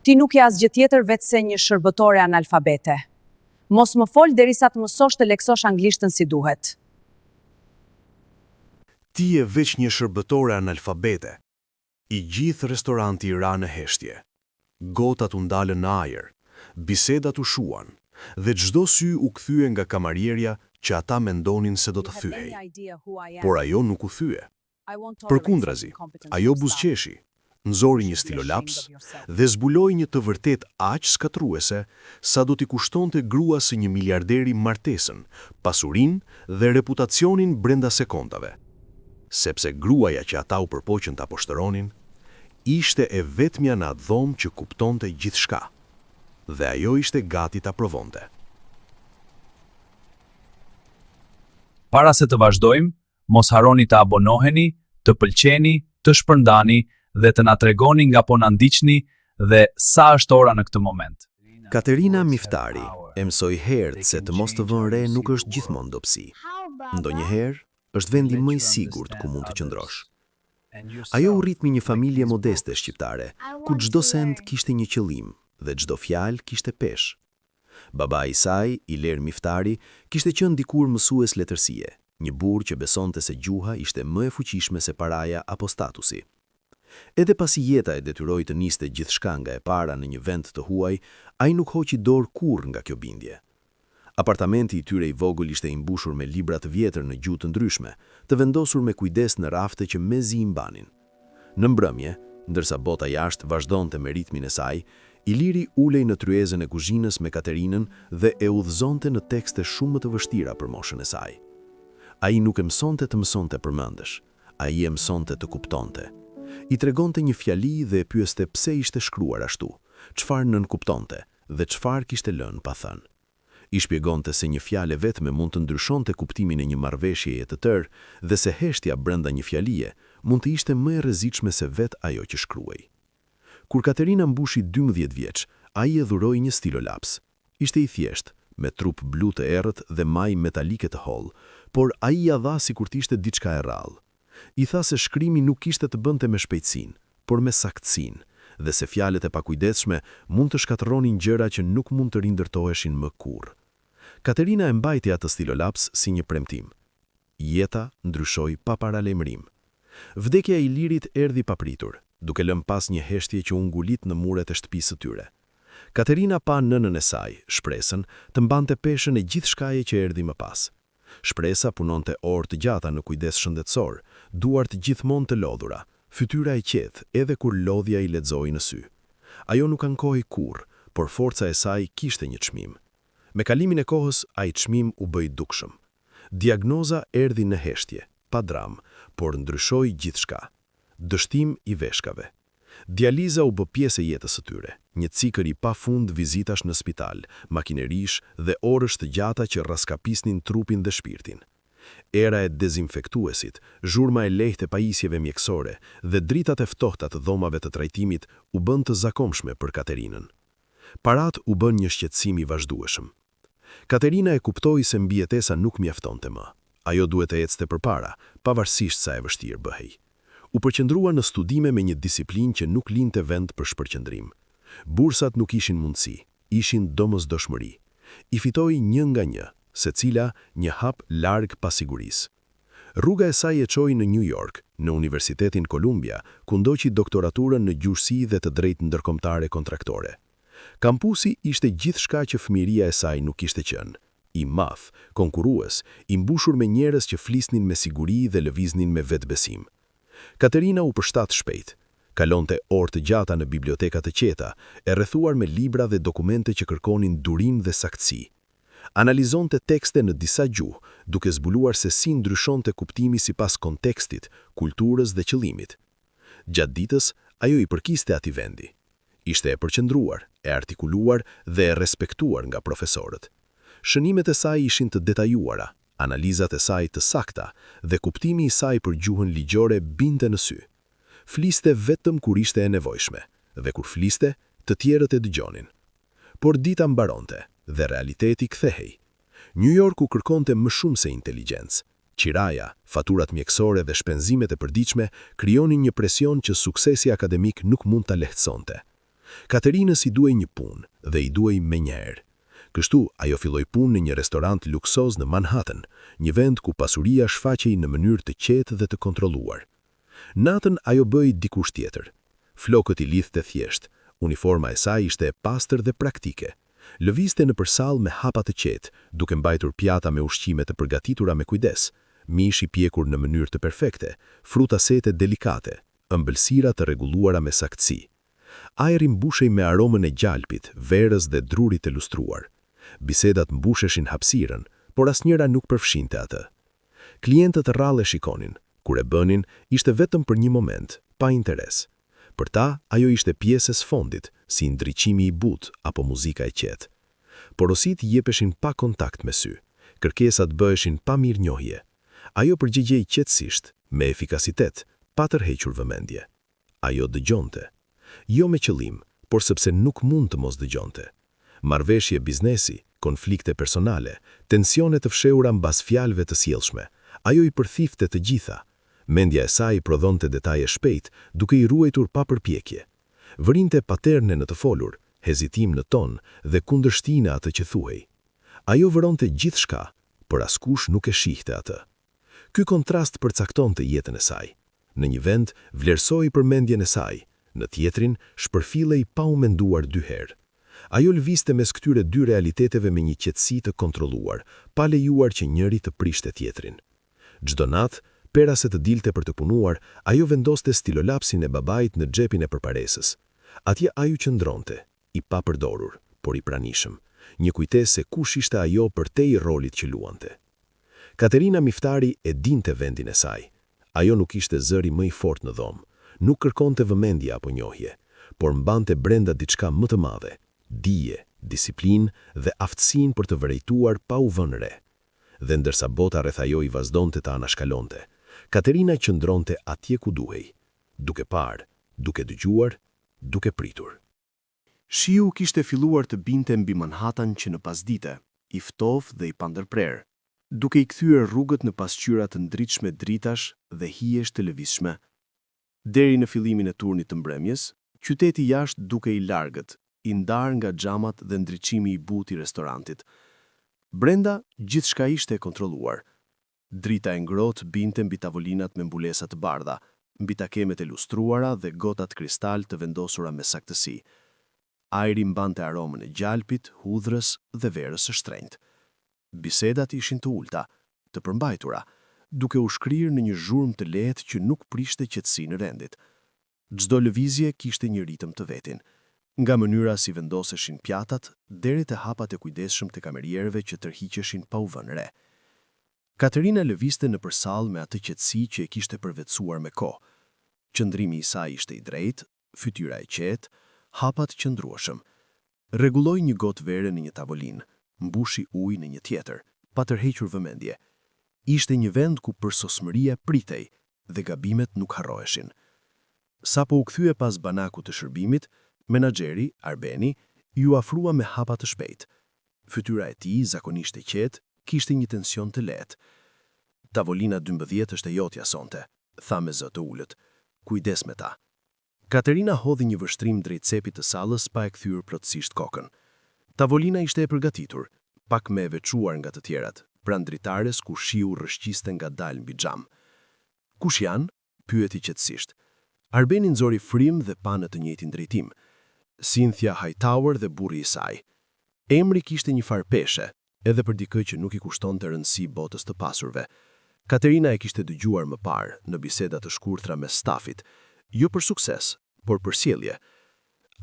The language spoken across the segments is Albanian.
Ti nuk je asgjë tjetër veç se një shërbëtore analfabete. Mos më fol derisa të mësosh të leksosh anglishtën si duhet. Ti je veç një shërbëtore analfabete. I gjithë restoranti ra në heshtje. Gotat u ndalën në ajër, bisedat u shuan, dhe çdo sy u kthye nga kamarierja që ata mendonin se do të thyhej. Por ajo nuk u thye. Përkundrazi, ajo buzëqeshi, nxori një stilolaps dhe zbuloi një të vërtet aq skatruese sa do t'i kushtonte gruas së një miliarderi martesën, pasurinë dhe reputacionin brenda sekondave. Sepse gruaja që ata u përpoqën ta poshtëronin, ishte e vetmja në atë dhomë që kuptonte gjithçka, dhe ajo ishte gati ta provonte. Para se të vazhdojmë, mos harroni të abonoheni, të pëlqeni, të shpërndani dhe të na tregoni nga po na ndiqni dhe sa është ora në këtë moment. Katerina Miftari e mësoi herët se të mos të vënë re nuk është gjithmonë dobësi. Ndonjëherë është vendi më i sigurt ku mund të qëndrosh. Ajo u rrit me një familje modeste shqiptare, ku çdo send kishte një qëllim dhe çdo fjalë kishte peshë. Babai i saj, Iler Miftari, kishte qenë dikur mësues letërsie, një burr që besonte se gjuha ishte më e fuqishme se paraja apo statusi. Edhe pasi jeta e detyroi të niste gjithçka nga e para në një vend të huaj, ai nuk hoqi dorë kurrë nga kjo bindje. Apartamenti i tyre i vogël ishte i mbushur me libra të vjetër në gjuhë të ndryshme, të vendosur me kujdes në rafte që mezi i mbanin. Në mbrëmje, ndërsa bota jashtë vazhdonte me ritmin e saj, Iliri ulej në tryezën e kuzhinës me Katerinën dhe e udhëzonte në tekste shumë të vështira për moshën e saj. Ai nuk e mësonte të mësonte përmendesh, ai e mësonte të kuptonte. I tregonte një fjali dhe e pyeste pse ishte shkruar ashtu, çfarë nënkuptonte dhe çfarë kishte lënë pa thënë. I shpjegonte se një fjalë vetme mund të ndryshonte kuptimin e një marrëveshjeje të tërë dhe se heshtja brenda një fjalie mund të ishte më e rrezikshme se vetë ajo që shkruaj. Kur Katerina mbushi 12 vjeç, ai e dhuroi një stilolaps. Ishte i thjeshtë, me trup blu të errët dhe majë metalike të hollë, por ai ja dha sikur të ishte diçka e rrallë. I tha se shkrimi nuk kishte të bënte me shpejtësinë, por me saktësinë, dhe se fjalët e pakujdesshme mund të shkatërronin gjëra që nuk mund të rindërtoheshin më kurrë. Katerina e mbajti atë stilolaps si një premtim. Jeta ndryshoi pa paralajmërim. Vdekja e Ilirit erdhi papritur, duke lënë pas një heshtje që u ngulit në muret e shtëpisë së tyre. Katerina pa nënën e saj, Shpresën, të mbante peshën e gjithçkaje që erdhi më pas. Shpresa punonte orë të gjata në kujdes shëndetësor, duart gjithmonë të lodhura, fytyra e qetë edhe kur lodhja i lexoi në sy. Ajo nuk ankohej kurrë, por forca e saj kishte një çmim. Me kalimin e kohës, ai çmim u bëi dukshëm. Diagnoza erdhi në heshtje, pa dram, por ndryshoi gjithçka. Dështim i veshkave. Dializa u bë pjesë e jetës së tyre, një cikël i pafund vizitash në spital, makinerish dhe orësh të gjata që raskapisnin trupin dhe shpirtin. Era e dezinfektuesit, zhurma e lehtë e pajisjeve mjekësore dhe dritat e ftohta të dhomave të trajtimit u bën të zakonshme për Katerinën. Parat u bën një shqetësim i vazhdueshëm. Katerina e kuptoi se mbijetesa nuk mjaftonte më. Ajo duhet të ecte përpara, pavarësisht sa e vështirë bëhej. U përqendrua në studime me një disiplinë që nuk linte vend për shpërqendrim. Bursat nuk ishin mundësi, ishin domosdoshmëri. I fitoi një nga një, secila një hap larg pasigurisë. Rruga e saj e çoi në New York, në Universitetin Columbia, ku ndoqi doktoraturën në gjyqësi dhe të drejtë ndërkombëtare kontraktore. Kampusi ishte gjithçka që fëmiria e saj nuk kishte qenë. I madh, konkurrues, i mbushur me njerëz që flisnin me siguri dhe lëviznin me vetbesim. Katerina u përshtat shpejt. Kalonte orë të gjata në biblioteka të qeta, e rrethuar me libra dhe dokumente që kërkonin durim dhe saktësi. Analizonte tekste në disa gjuhë, duke zbuluar se si ndryshonte kuptimi sipas kontekstit, kulturës dhe qëllimit. Gjatë ditës, ajo i përkiste atij vendi. Ishte e përqendruar, e artikuluar dhe e respektuar nga profesorët. Shënimet e saj ishin të detajuara, analizat e saj të sakta dhe kuptimi i saj për gjuhën ligjore binte në sy. Fliste vetëm kur ishte e nevojshme, dhe kur fliste, të tjerët e dëgjonin. Por dita mbaronte dhe realiteti kthehej. New York u kërkonte më shumë se inteligjencë. Qiraja, faturat mjekësore dhe shpenzimet e përditshme krijonin një presion që suksesi akademik nuk mund ta lehtësonte. Katerinës i duhej një punë dhe i duhej menjëherë. Kështu, ajo filloi punë në një restorant luksoz në Manhattan, një vend ku pasuria shfaqej në mënyrë të qetë dhe të kontrolluar. Natën ajo bëi dikush tjetër. Flokët i lidhte thjesht, uniforma e saj ishte e pastër dhe praktike. Lëvizte nëpër sallë me hapa të qetë, duke mbajtur pjata me ushqime të përgatitura me kujdes, mish i pjekur në mënyrë të perfekte, fruta sete delikate, ëmbëlsira të rregulluara me saktësi. Ajri mbushej me aromën e gjalpit, verës dhe drurit të lustruar. Bisedat mbusheshin hapësirën, por asnjëra nuk përfshinte atë. Klientët rrallë shikonin, kur e bënin, ishte vetëm për një moment, pa interes. Për ta, ajo ishte pjesë e sfondit, si ndriçimi i butë apo muzika e qetë. Porosit jepeshin pa kontakt me sy, kërkesat bëheshin pa mirënjohje. Ajo përgjigjej qetësisht, me efikasitet, pa tërhequr vëmendje. Ajo dëgjonte. Jo me qëllim, por sepse nuk mund të mos dëgjonte. Marrëveshje biznesi, konflikte personale, tensione të fshehura mbas fjalëve të sjellshme. Ajo i përthifte të gjitha. Mendja e saj prodhonte detaje shpejt, duke i ruajtur pa përpjekje. Vërinte paterne në të folur, hezitim në ton dhe kundërshtinë atë që thuhej. Ajo vëronte gjithçka, por askush nuk e shihte atë. Ky kontrast përcaktonte jetën e saj. Në një vend vlerësoi përmendjen e saj, në tjetrin shpërfillej pa u menduar dy herë. Ajo lëvizte mes këtyre dy realiteteve me një qetësi të kontrolluar, pa lejuar që njëri të prishte tjetrin. Çdo natë, pera se të dilte për të punuar, ajo vendoste stilolapsin e babait në xhepin e përparesës. Atje ajo qëndronte, i papërdorur, por i pranishëm. Një kujtesë se kush ishte ajo përtej rolit që luante. Katerina Miftari e dinte vendin e saj. Ajo nuk ishte zëri më i fortë në dhomë, nuk kërkonte vëmendje apo njohje, por mbante brenda diçka më të madhe, dije, disiplinë dhe aftësinë për të vërejtuar pa u vënë re. Dhe ndërsa bota rreth ajo i vazhdonte të anashkalonte, Katerina qëndronte atje ku duhej, duke parë, duke dëgjuar, duke pritur. Shiu kishte filluar të binte mbi Manhattan që në pasdite, i ftoftë dhe i pandërprerë, duke i kthyer rrugët në pasqyra të ndritshme dritash dhe hijesh të lëvizshme. Deri në fillimin e turnit të mbrëmjes, qyteti jashtë dukej i largët, i ndarë nga xhamat dhe ndriçimi i butë i restorantit. Brenda, gjithçka ishte e kontrolluar. Drita e ngrohtë binte mbi tavolinat me mbulesa të bardha, mbi takemet e lustruara dhe gotat kristal të vendosura me saktësi. Ajri mbante aromën e gjalpit, hudhrës dhe verës së shtrenjtë. Bisedat ishin të ulta, të përmbajtura, duke u shkrirë në një zhurmë të lehtë që nuk prishte qetësinë e rendit. Çdo lëvizje kishte një ritëm të vetin, nga mënyra si vendoseshin pjatat deri te hapat e kujdesshëm të kamerierëve që tërhiqeshin pa u vënë re. Katerina lëvizte nëpër sallë me atë qetësi që e kishte përvetësuar me kohë. Qëndrimi i saj ishte i drejtë, fytyra e qetë, hapat qëndrueshëm. Rregulloi një gotë vere në një tavolinë, mbushi ujë në një tjetër, pa tërhequr vëmendje. Ishte një vend ku përsosmëria pritej dhe gabimet nuk harroheshin. Sapo u kthye pas banakut të shërbimit, menaxheri, Arbeni, ju afrua me hapa të shpejtë. Fytyra e tij, zakonisht e qetë, kishte një tension të lehtë. Tavolina 12 është e jotja sonte, tha me zë të ulët. Kujdes me ta. Katerina hodhi një vështrim drejt cepit të sallës pa e kthyer plotësisht kokën. Tavolina ishte e përgatitur, pak më e veçuar nga të tjerat, pranë dritares ku shiu rrëshqiste ngadalë mbi xham. Kush janë? Pyeti qetësisht. Arbeni nxori frym dhe pa në të njëjtin drejtim. Cynthia Hightower dhe burri i saj. Emri kishte një farë peshe, edhe për dikë që nuk i kushtonte rëndësi botës të pasurve. Katerina e kishte dëgjuar më parë në biseda të shkurtra me stafit, jo për sukses, por për sjellje.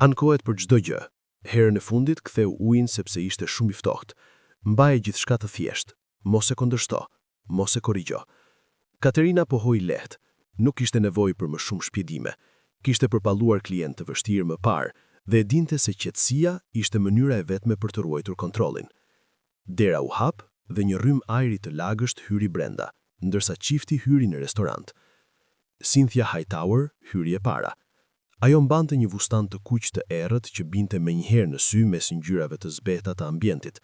Ankohet për çdo gjë. Herën e fundit ktheu ujin sepse ishte shumë i ftohtë. Mbaje gjithçka të thjeshtë, mos e kundërshto, mos e korrigjo. Katerina pohoi lehtë, nuk kishte nevojë për më shumë shpjegime. Kishte përballuar klient të vështirë më parë dhe e dinte se qetësia ishte mënyra e vetme për të ruajtur kontrollin. Dera u hap dhe një rrym ajri të lagësht hyri brenda, ndërsa çifti hyri në restorant. Cynthia Hightower hyri e para. Ajo mbante një vustan të kuq të errët që binte menjëherë në sy mes ngjyrave të zbeta të ambientit.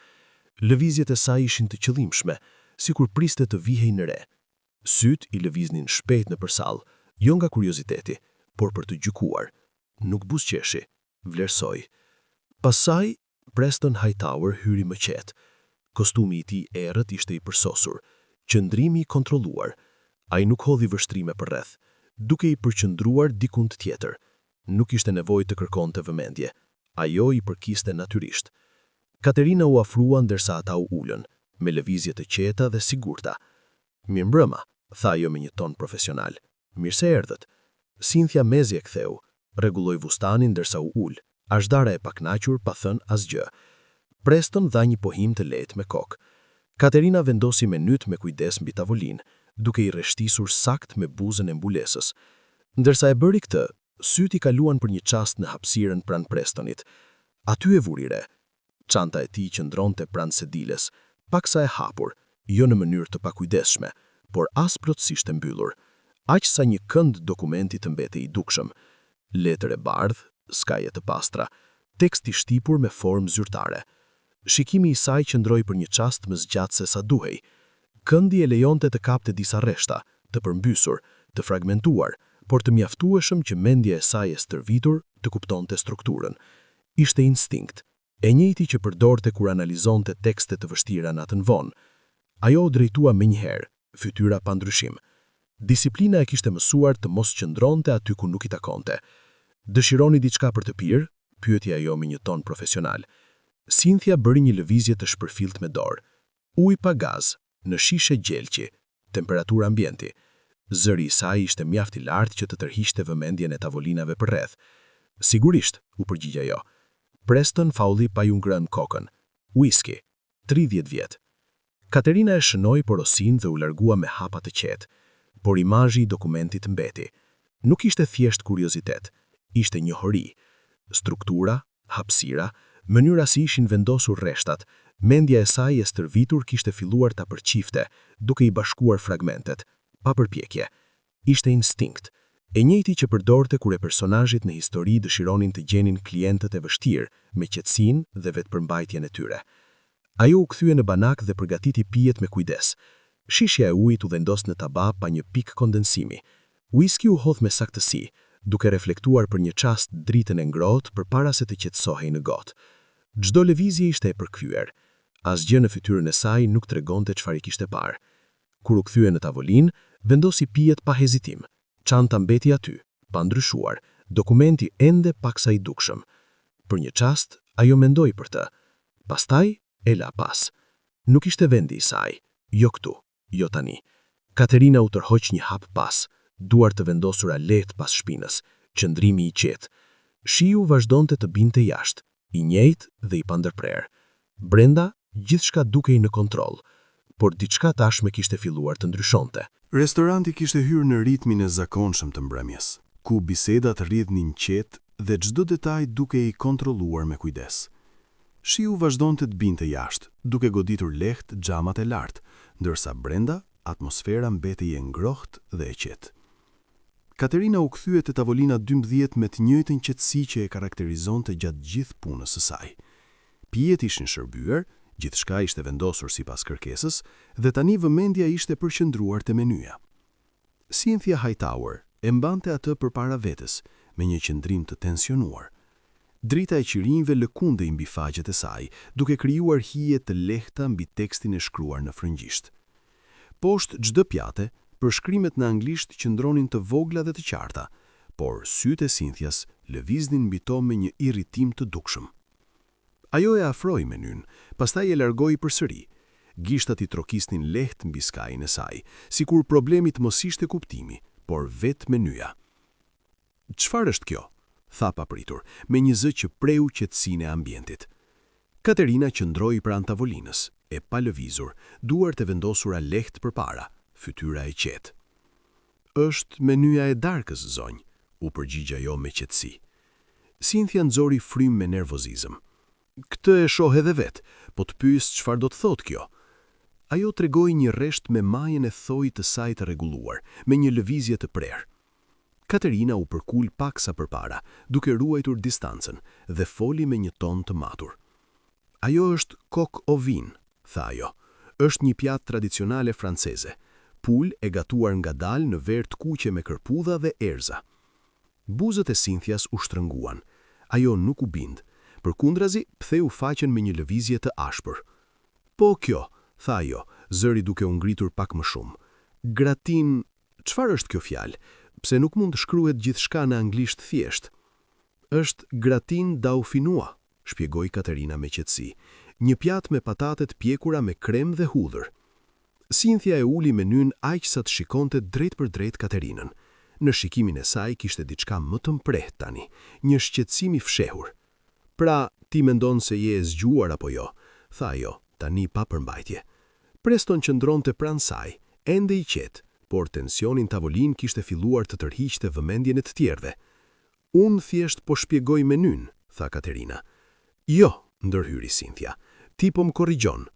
Lëvizjet e saj ishin të qëllimshme, sikur priste të vihej në re. Syt i lëviznin shpejt nëpër sallë, jo nga kurioziteti, por për të gjykuar. Nuk buzëqeshi, vlerësoi. Pastaj, Preston Hightower hyri më qetë. Kostumi I tij errët ishte I përsosur, qëndrimi I kontrolluar. Ai nuk hodhi vështrime përreth, duke I përqendruar dikund tjetër. Nuk ishte nevojë të kërkonte vëmendje. Ajo I përkiste natyrisht. Katerina u afrua ndërsa ata u ulën, me lëvizje të qeta dhe sigurta. "Mirëmbrëma," tha ajo me një ton profesional. "Mirë se erdhët." Cynthia mezi e ktheu, rregulloi vustanin ndërsa u ul. Ashdara e paknaqur pa thënë asgjë. Preston dha një pohim të lehtë me kokë. Katerina vendosi menyt me kujdes mbi tavolinë, duke I rreshtisur sakt me buzën e mbulesës. Ndërsa e bëri këtë, syt I kaluan për një çast në hapësirën pranë Prestonit. Aty e vuri re. Çanta e tij qëndronte pranë sediles, paksa e hapur, jo në mënyrë të pakujdesshme, por as plotësisht e mbyllur. Aq sa një kënd dokumenti të mbetej I dukshëm. Letër e bardhë, skaje të pastra, tekst I shtipur me formë zyrtare. Shikimi I saj qëndroi për një çast më zgjat se sa duhej. Këndi e lejonte të kapte disa rreshta, të përmbysur, të fragmentuar, por të mjaftueshëm që mendja e saj e stërvitur të kuptonte strukturën. Ishte instinkt, e njëjti që përdorte kur analizonte tekste të vështira natën vonë. Ajo u drejtua menjëherë, fytyra pa ndryshim. Disiplina e kishte mësuar të mos qëndronte aty ku nuk I takonte. "Dëshironi diçka për të pirë?" pyeti ajo me një ton profesional. Cynthia bëri një lëvizje të shpërfillt me dorë. Ujë pa gaz, në shishe gjelqi, temperaturë ambienti. Zëri I saj ishte mjaft I lartë që të tërhiqte vëmendjen e tavolinave përreth. "Sigurisht," u përgjigj ajo. Preston Fowley pa ju ngrënë kokën. "Whisky, 30 vjet." Katerina e shënoi porosin dhe u largua me hapa të qetë, por imazhi I dokumentit mbeti. Nuk ishte thjesht kuriozitet, ishte njohuri. Struktura, hapësira, mënyra si ishin vendosur rreshtat, mendja e saj e stërvitur kishte filluar ta përqifte, duke I bashkuar fragmentet, pa përpjekje. Ishte instinkt, e njëjti që përdorte kur e personazhit në histori dëshironin të gjenin klientët e vështirë, me qetësinë dhe vetëpërmbajtjen e tyre. Ajo u kthye në banak dhe përgatiti pijet me kujdes. Shishja e ujit u vendos në taba pa një pikë kondensimi. Whisky u hodh me saktësi, duke reflektuar për një çast dritën e ngrohtë përpara se të qetësohej në gotë. Çdo lëvizje ishte e përkthyer. Asgjë në fytyrën e saj nuk tregonte çfarë I kishte parë. Kur u kthye në tavolinë, vendosi pijet pa hezitim. Çanta mbeti aty, pa ndryshuar, dokumenti ende paksa I dukshëm. Për një çast, ajo mendoi për të. Pastaj e la pas. Nuk ishte vendi I saj, jo këtu, jo tani. Katerina u tërhoq një hap pas, duart të vendosura lehtë pas shpinës, qëndrimi I qetë. Shiu vazhdonte të binte jashtë, I njëjtë dhe I pandërprer. Brenda, gjithçka dukej në kontroll, por diçka tashme kishte filluar të ndryshonte. Restoranti kishte hyrë në ritmin e zakonshëm të mbrëmjes, ku bisedat rridhnin qetë dhe çdo detaj duke I kontrolluar me kujdes. Shiu vazhdonte të binte jashtë, duke goditur lehtë xhamat e lartë, ndërsa brenda atmosfera mbetej e ngrohtë dhe e qetë. Katerina u kthye te tavolina 12 me të njëjtën qetësi që e karakterizonte gjatë gjithë punës së saj. Pijet ishin shërbyer, gjithçka ishte vendosur sipas kërkesës dhe tani vëmendja ishte përqendruar te menyja. Cynthia Hightower e mbante atë përpara vetes me një qëndrim të tensionuar. Drita e qirinjve lëkundej mbi faqet e saj, duke krijuar hije të lehta mbi tekstin e shkruar në frëngjisht. Poshtë çdo pjate, përshkrimet në anglisht qëndronin të vogla dhe të qarta, por sytë e Cynthias lëviznin mbi to me një irritim të dukshëm. Ajo e afroi menyn, pastaj e largoi përsëri. Gishtat I trokisnin lehtë mbi skajin e saj, sikur problemi të mos ishte kuptimi, por vetë menyja. "Çfarë është kjo?" tha papritur, me një zë që preu qetësinë e ambientit. Katerina qëndroi pranë tavolinës, e pa lëvizur, duart e vendosura lehtë përpara, fytyra e qetë. "Është menyja e darkës, zonjë," u përgjigj ajo me qetësi. Cynthia nxori frym me nervozizëm. "Këtë e shoh edhe vet, po të pyes çfarë do të thotë kjo?" Ajo tregoi një rresht me majën e thojë të saj të rregulluar, me një lëvizje të prerë. Katerina u përkul paksa përpara, duke ruajtur distancën, dhe foli me një ton të matur. "Ajo është coq au vin," tha ajo. "Është një pjatë tradicionale franceze. Pul e gatuar ngadalë në ver të kuqe me kërpudha dhe erza." Buzët e Cynthias u shtrënguan. Ajo nuk u bind, përkundrazi ktheu faqen me një lëvizje të ashpër. Po kjo, tha ajo, zëri duke u ngritur pak më shumë. Gratin, çfarë është kjo fjalë? Pse nuk mund të shkruhet gjithçka në anglisht thjesht? Është gratin dauphinois, shpjegoi Katerina me qetësi. Një pjatë me patate të pjekura me krem dhe hudhër. Cynthia e uli menyn aq sa të shikonte drejt për drejt Katerinën. Në shikimin e saj kishte diçka më të mprehtë tani, një shqetësim i fshehur. Pra, ti mendon se je e zgjuar apo jo? Tha ajo, tani pa përmbajtje. Preston qëndronte pranë saj, ende i qetë, por tensionin tavolin kishte filluar të tërhiqte vëmendjen e të tjerëve. Unë thjesht po shpjegoj menyn, tha Katerina. Jo, ndërhyri Cynthia, ti po më korrigjon.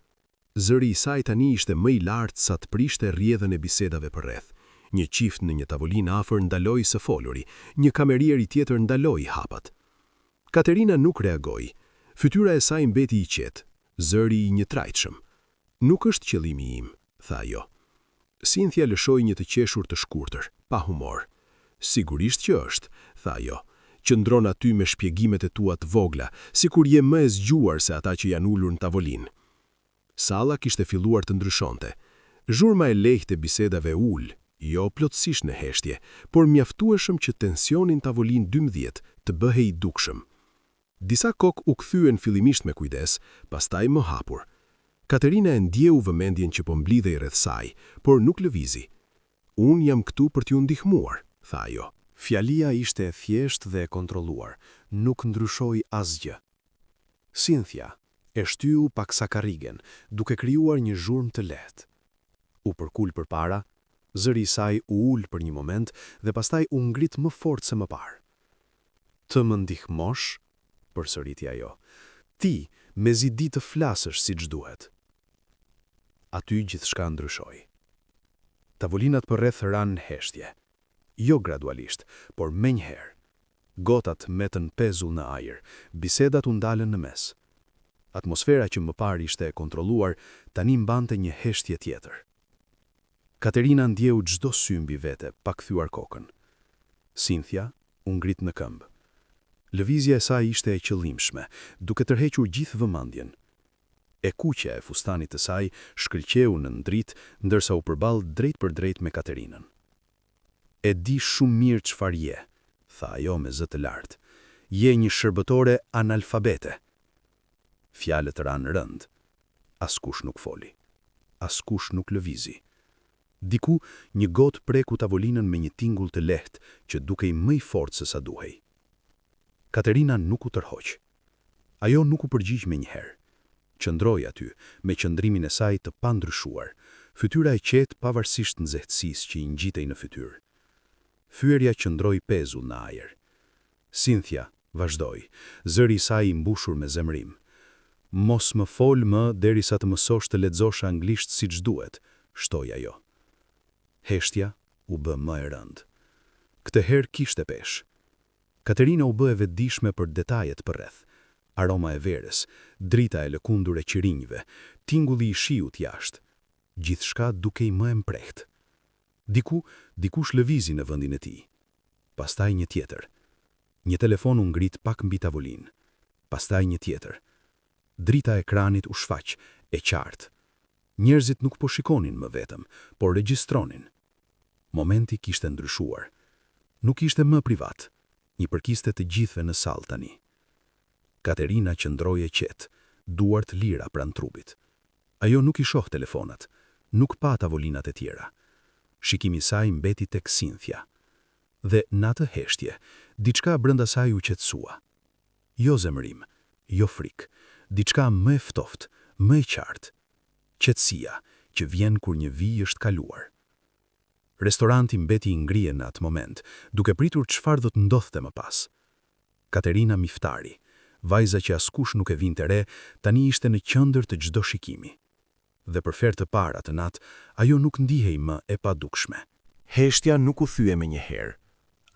Zëri i saj tani ishte më i lartë sa të prishte rrjedhën e bisedave përreth. Një qift në një tavolinë afër ndaloi së foluri, një kamerier i tjetër ndaloi hapat. Katerina nuk reagoi. Fytyra e saj mbeti i qetë, zëri i njëtrajtshëm. Nuk është qëllimi im, tha ajo. Cynthia lëshoi një të qeshur të shkurtër, pa humor. Sigurisht që është, tha ajo. Qëndron aty me shpjegimet e tua të vogla, sikur je më e zgjuar se ata që janë ulur në tavolinë. Salla kishte filluar të ndryshonte. Zhurma e lehtë e bisedave ul, jo plotësisht në heshtje, por mjaftueshëm që tensionin tavolinë 12 të bëhej i dukshëm. Disa kokë u kthyen fillimisht me kujdes, pastaj më hapur. Katerina e ndjeu vëmendjen që po mblidhej rreth saj, por nuk lëvizi. Unë jam këtu për t'ju ndihmuar, tha ajo. Fjalia ishte e thjeshtë dhe e kontrolluar, nuk ndryshoi asgjë. Cynthia e shtyu paksa karrigen, duke krijuar një zhurmë të lehtë. U përkul përpara, zëri i saj u ul për një moment dhe pastaj u ngrit më fort se më parë. Të më ndihmosh, përsëriti ajo. Ti mezi di të flasësh siç duhet. Aty gjithçka ndryshoi. Tavolinat përreth ranë në heshtje. Jo gradualisht, por menjëherë. Gotat metën pezull në ajër, bisedat u ndalën në mes. Atmosfera që më parë ishte e kontrolluar, tani mbante një heshtje tjetër. Katerina ndjeu çdo sy mbi vete, pa kthyer kokën. Cynthia u ngrit në këmbë. Lëvizja e saj ishte e qëllimshme, duke tërhequr gjithë vëmendjen. E kuqja e fustanit të saj shkëlqeu në dritë, ndërsa u përball drejt për drejt me Katerinën. E di shumë mirë çfarë je, tha ajo me zë të lartë. Je një shërbëtore analfabete. Fjalët ranë rënd. Askush nuk foli. Askush nuk lëvizi. Diku, një gotë preku tavolinën me një tingull të lehtë që dukej më i fortë se sa duhej. Katerina nuk u tërhoq. Ajo nuk u përgjigj menjëherë. Qëndroi aty, me qëndrimin e saj të pandryshuar, fytyra e qetë pavarësisht nxehtësisë që i ngjitej në fytyrë. Fyerja qëndroi pezull në ajër. Cynthia vazhdoi, zëri i saj i mbushur me zemrim. Mos më fol më derisa të mësosh të lexosh anglisht siç duhet, shtoi ajo. Heshtja u bë më e rëndë. Këtë herë kishte peshë. Katerina u bë e vetëdijshme për detajet përreth. Aroma e verës, drita e lëkundur e qirinjve, tingulli i shiut jashtë. Gjithçka dukej më e mprehtë. Dikush lëvizi në vendin e tij. Pastaj një tjetër. Një telefon u ngrit pak mbi tavolinë. Pastaj një tjetër. Drita e ekranit u shfaq, e qartë. Njerëzit nuk po shikonin më vetëm, por regjistronin. Momenti kishte ndryshuar. Nuk ishte më privat. Një përkiste të gjithëve në sallë tani. Katerina qëndroi e qetë, duart lira pranë trupit. Ajo nuk i shoh telefonat, nuk pa tavolinat e tjera. Shikimi i saj mbeti tek Cynthia. Dhe në atë heshtje, diçka brenda saj u qetësua. Jo zemërim, jo frikë, diçka më e ftoftë, më e qartë. Qetësia që vjen kur një vijë është kaluar. Restoranti mbeti i ngrije në atë moment, duke pritur çfarë do të ndodhte më pas. Katerina Miftari, vajza që askush nuk e vinte re, tani ishte në qendër të çdo shikimi. Dhe për ferë të para të natë, ajo nuk ndihej më e padukshme. Heshtja nuk u thye menjëherë.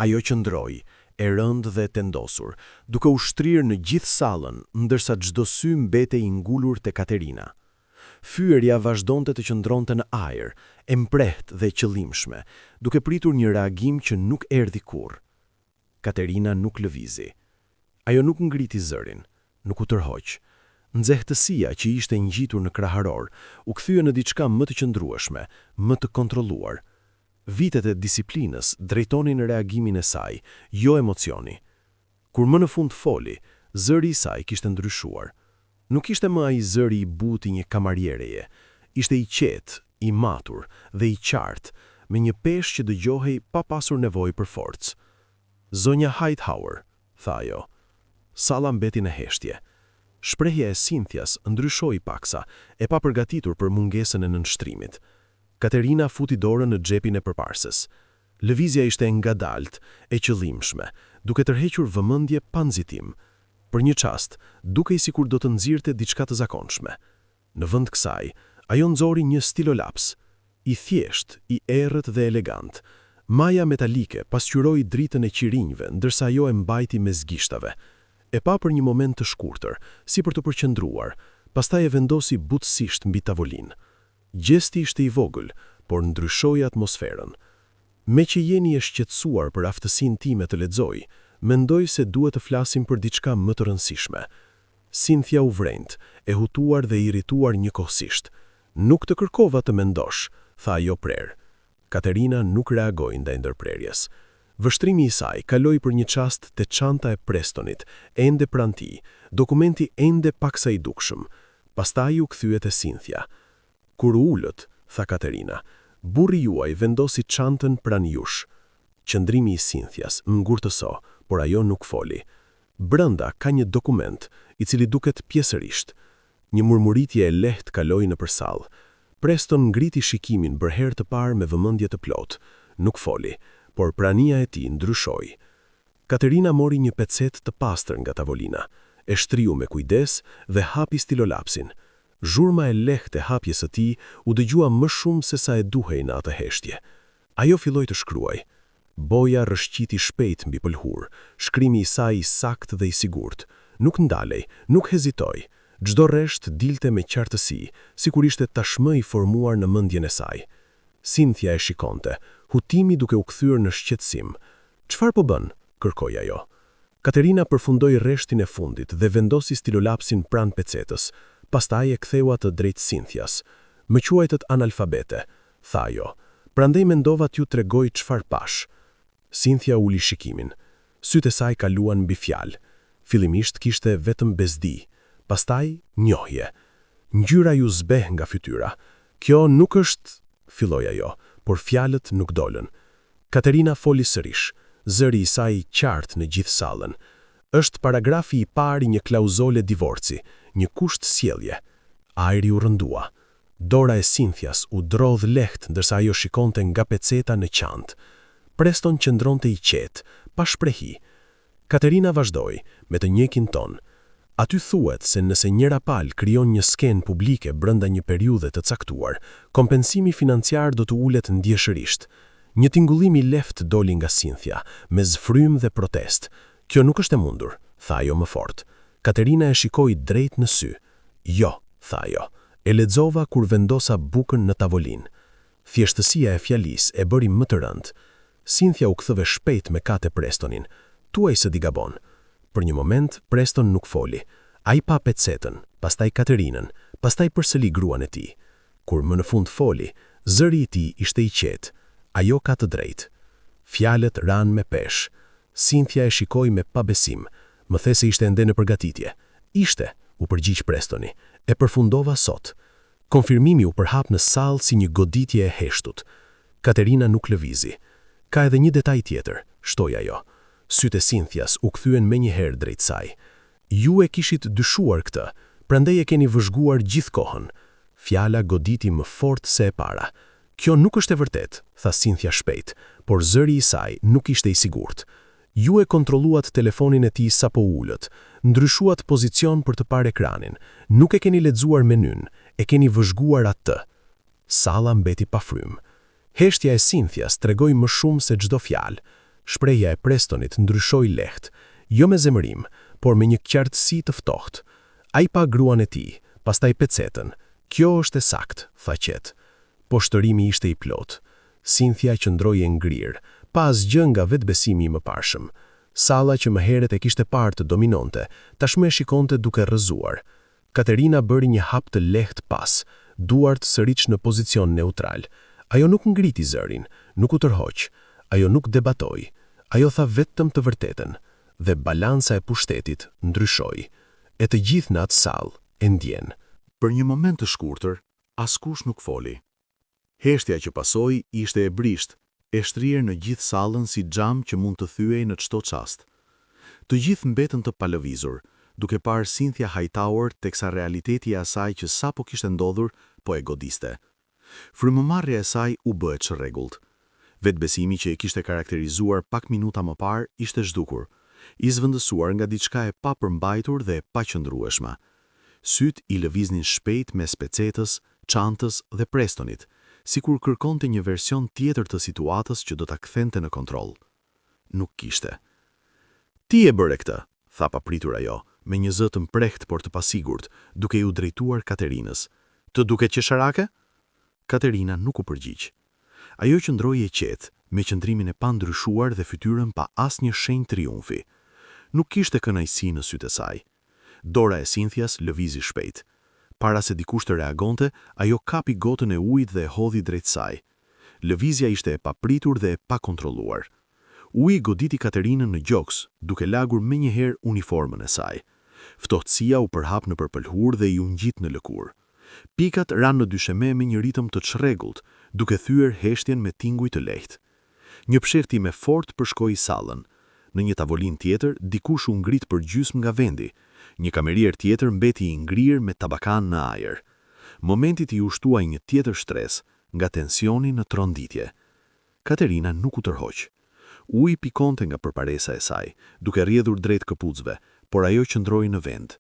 Ajo qëndroi, e rëndë dhe tendosur, duke u shtrirë në gjithë sallën, ndërsa çdo sy mbetej i ngulur te Katerina. Fyerja vazhdonte të qëndronte në ajër, e mprehtë dhe qëllimshme, duke pritur një reagim që nuk erdhi kurrë. Katerina nuk lëvizi. Ajo nuk ngriti zërin, nuk u tërhoq. Nxehtësia që ishte ngjitur në kraharor u kthye në diçka më të qëndrueshme, më të kontrolluar. Vitet e disiplinës drejtonin reagimin e saj, jo emocioni. Kur më në fund foli, zëri i saj kishte ndryshuar. Nuk ishte më ai zëri i butë i një kamariereje, ishte i qetë, i matur dhe i qartë, me një peshë që dëgjohej pa pasur nevojë për forcë. Zonja Hightower, tha ajo. Salla mbeti në heshtje. Shprehja e Cynthias ndryshoi paksa, e pa përgatitur për mungesën e nënshtrimit. Katerina futi dorën në xhepin e përparsës. Lëvizja ishte ngadalt, e qëllimshme, duke tërhequr vëmendje pa nxitim. Për një çast, dukej sikur do të nxirrte diçka të zakonshme. Në vend kësaj, ajo nxori një stilolaps, i thjesht, i errët dhe elegant. Maja metalike pasqyroi dritën e qirinjve, ndërsa ajo e mbajti mes gishtave. E pa për një moment të shkurtër, si për të përqendruar, pastaj e vendosi butësisht mbi tavolinë. Gjesti ishte i vogël, por ndryshoi atmosferën. Me që jeni e shqetësuar për aftësinë time të lexoj, mendoj se duhet të flasim për diçka më të rëndësishme. Cynthia u vrent, e hutuar dhe irrituar njëkohësisht. Nuk të kërkova të mendosh, tha ajo prerë. Katerina nuk reagoi ndaj ndërprerjes. Vështrimi i saj kaloi për një çast te çanta e Prestonit, ende pranë tij, dokumenti ende paksa i dukshëm. Pastaj u kthye te Cynthia. Kur ulët, tha Katerina, burri juaj vendosi çantën pranë jush. Qëndrimi i Cynthias ngurtëso, por ajo nuk foli. Brenda ka një dokument, i cili duket pjesërisht. Një murmuritje e lehtë kaloi nëpër sallë. Preston ngriti shikimin për herë të parë me vëmendje të plotë. Nuk foli, por prania e tij ndryshoi. Katerina mori një pecet të pastër nga tavolina, e shtriu me kujdes dhe hapi stilolapsin. Zhurma e lehtë e hapjes së tij u dëgjua më shumë se sa e duhej në atë heshtje. Ajo filloi të shkruaj. Boja rrëshqiti shpejt mbi pëlhur, shkrimi i saj i saktë dhe i sigurt. Nuk ndalej, nuk hezitoi. Çdo rresht dilte me qartësi, sikur ishte tashmë i formuar në mendjen e saj. Cynthia e shikonte, hutimi duke u kthyer në shqetësim. "Çfarë po bën?" kërkoi ajo. Katerina përfundoi rreshtin e fundit dhe vendosi stilolapsin pranë pecetës. Pastaj e ktheu atë drejt Cynthias. "Më quajtët analfabete", tha ajo. "Prandaj mendova t'ju tregoj çfarë pash." Cynthia uli shikimin. Sytë e saj kaluan mbi fjalë. Fillimisht kishte vetëm bezdi, pastaj njohje. Ngjyra ju zbeh nga fytyra. "Kjo nuk është", filloi ajo, por fjalët nuk dolën. Katerina foli sërish, zëri i saj i qartë në gjithë sallën. "Është paragrafi i parë i një klauzole divorci, një kusht sjellje." Ajri u rëndua. Dora e Cynthias u drodh lehtë ndërsa ajo shikonte nga peceta në qantë. Preston qëndronte i qetë, pa shprehi. Katerina vazhdoi me të njëjtin ton. "Aty thuhet se nëse njëra palë krijon një skenë publike brenda një periudhe të caktuar, kompensimi financiar do të ulet ndjeshërisht." Një tingullim i lehtë doli nga Cynthia, me zfrym dhe protest. "Kjo nuk është e mundur", tha ajo më fort. Katerina e shikoi drejt në sy. "Jo", tha ajo. "E lexova kur vendosa bukën në tavolinë." Thjeshtësia e fjalisë e bëri më të rëndë. Cynthia u ktheve shpejt me kate Prestonin. "Tuaj se di gabon." Për një moment, Preston nuk foli. Ai pa pecetën, pastaj Katerinën, pastaj përsëri gruan e tij. Kur më në fund foli, zëri i tij ishte i qetë. "Ajo ka të drejtë." Fjalët ranë me peshë. Cynthia e shikoi me pabesim. "Më the se ishte ende në përgatitje." "Ishte", u përgjigj Prestoni. "E përfundova sot." Konfirmimi u përhap në sallë si një goditje e heshtut. Katerina nuk lëvizi. "Ka edhe një detaj tjetër", shtoi ajo. Sytë e Cynthias u kthyen menjëherë drejt saj. "Ju e kishit dyshuar këtë, prandaj e keni vëzhguar gjithë kohën." Fjala goditi më fort se e para. "Kjo nuk është e vërtet", tha Cynthia shpejt, por zëri i saj nuk ishte i sigurt. "Ju e kontrolluat telefonin e tij sapo ulët, ndryshuat pozicion për të parë ekranin, nuk e keni lexuar menyn, e keni vëzhguar atë." Salla mbeti pa frym. Heshtja e Cynthias tregoi më shumë se çdo fjalë. Shprehja e Prestonit ndryshoi lehtë, jo me zemërim, por me një qartësi të ftohtë. Ai pa gruan e tij, pastaj pecetën. "Kjo është e saktë", tha qetë. Poshtërimi ishte i plotë. Cynthia qëndroi e ngrirë, pa asgjë nga vetbesimi i mëparshëm. Salla që më herët e kishte parë të dominonte, tashmë e shikonte duke rrëzuar. Katerina bëri një hap të lehtë pas, duart sërish në pozicion neutral. Ajo nuk ngriti zërin, nuk u tërhoq, ajo nuk debatoi. Ajo tha vetëm të vërtetën, dhe balanca e pushtetit ndryshoi. E të gjithë në atë sallë e ndjen. Për një moment të shkurtër, askush nuk foli. Heshtja që pasoi ishte e brisht, e shtrirë në gjithë sallën si xham që mund të thyej në çdo çast. Të gjithë mbetën të palëvizur, duke parë Cynthia hajtaur teksa realiteti e asaj që sapo kishte ndodhur po e godiste. Frymëmarrja e saj u bë e çrregullt. Vetbesimi që e kishte karakterizuar pak minuta më parë ishte zhdukur, i zvendësuar nga diçka e papërmbajtur dhe e paqëndrueshme. Syt i lëviznin shpejt mes pecetës, çantës dhe Prestonit, sikur kërkonte një version tjetër të situatës që do ta kthente në kontroll. Nuk kishte. Ti e bëre këtë, tha papritur ajo, me një zë të mprehtë por të pasigurt, duke u drejtuar Katerinës. Të duket qesharake? Katerina nuk u përgjigj. Ajo qëndroi e qetë, me qëndrimin e pandryshuar dhe fytyrën pa asnjë shenjë triumfi. Nuk kishte kënaqësi në sytë e saj. Dora e Cynthias lëvizi shpejt. Para se dikush të reagonte, ajo kapi gotën e ujit dhe e hodhi drejt saj. Lëvizja ishte e papritur dhe e pakontrolluar. Uji goditi Katerinën në gjoks, duke lagur menjëherë uniformën e saj. Ftohtësia u përhap në përpëlhur dhe i u ngjit në lëkurë. Pikat ranë në dysheme me një ritëm të çrregullt, duke thyer heshtjen me tinguj të lehtë. Një pshehtim fort përshkoi sallën. Në një tavolinë tjetër, dikush u ngrit për gjysmë nga vendi. Një kamerier tjetër mbeti i ngrirë me tabakan në ajër. Momentit i ushtuaj një tjetër stres, nga tensioni në tronditje. Katerina nuk u tërhoq. Uji pikonte nga përparesa e saj, duke rrjedhur drejt këpucëve, por ajo qëndroi në vend.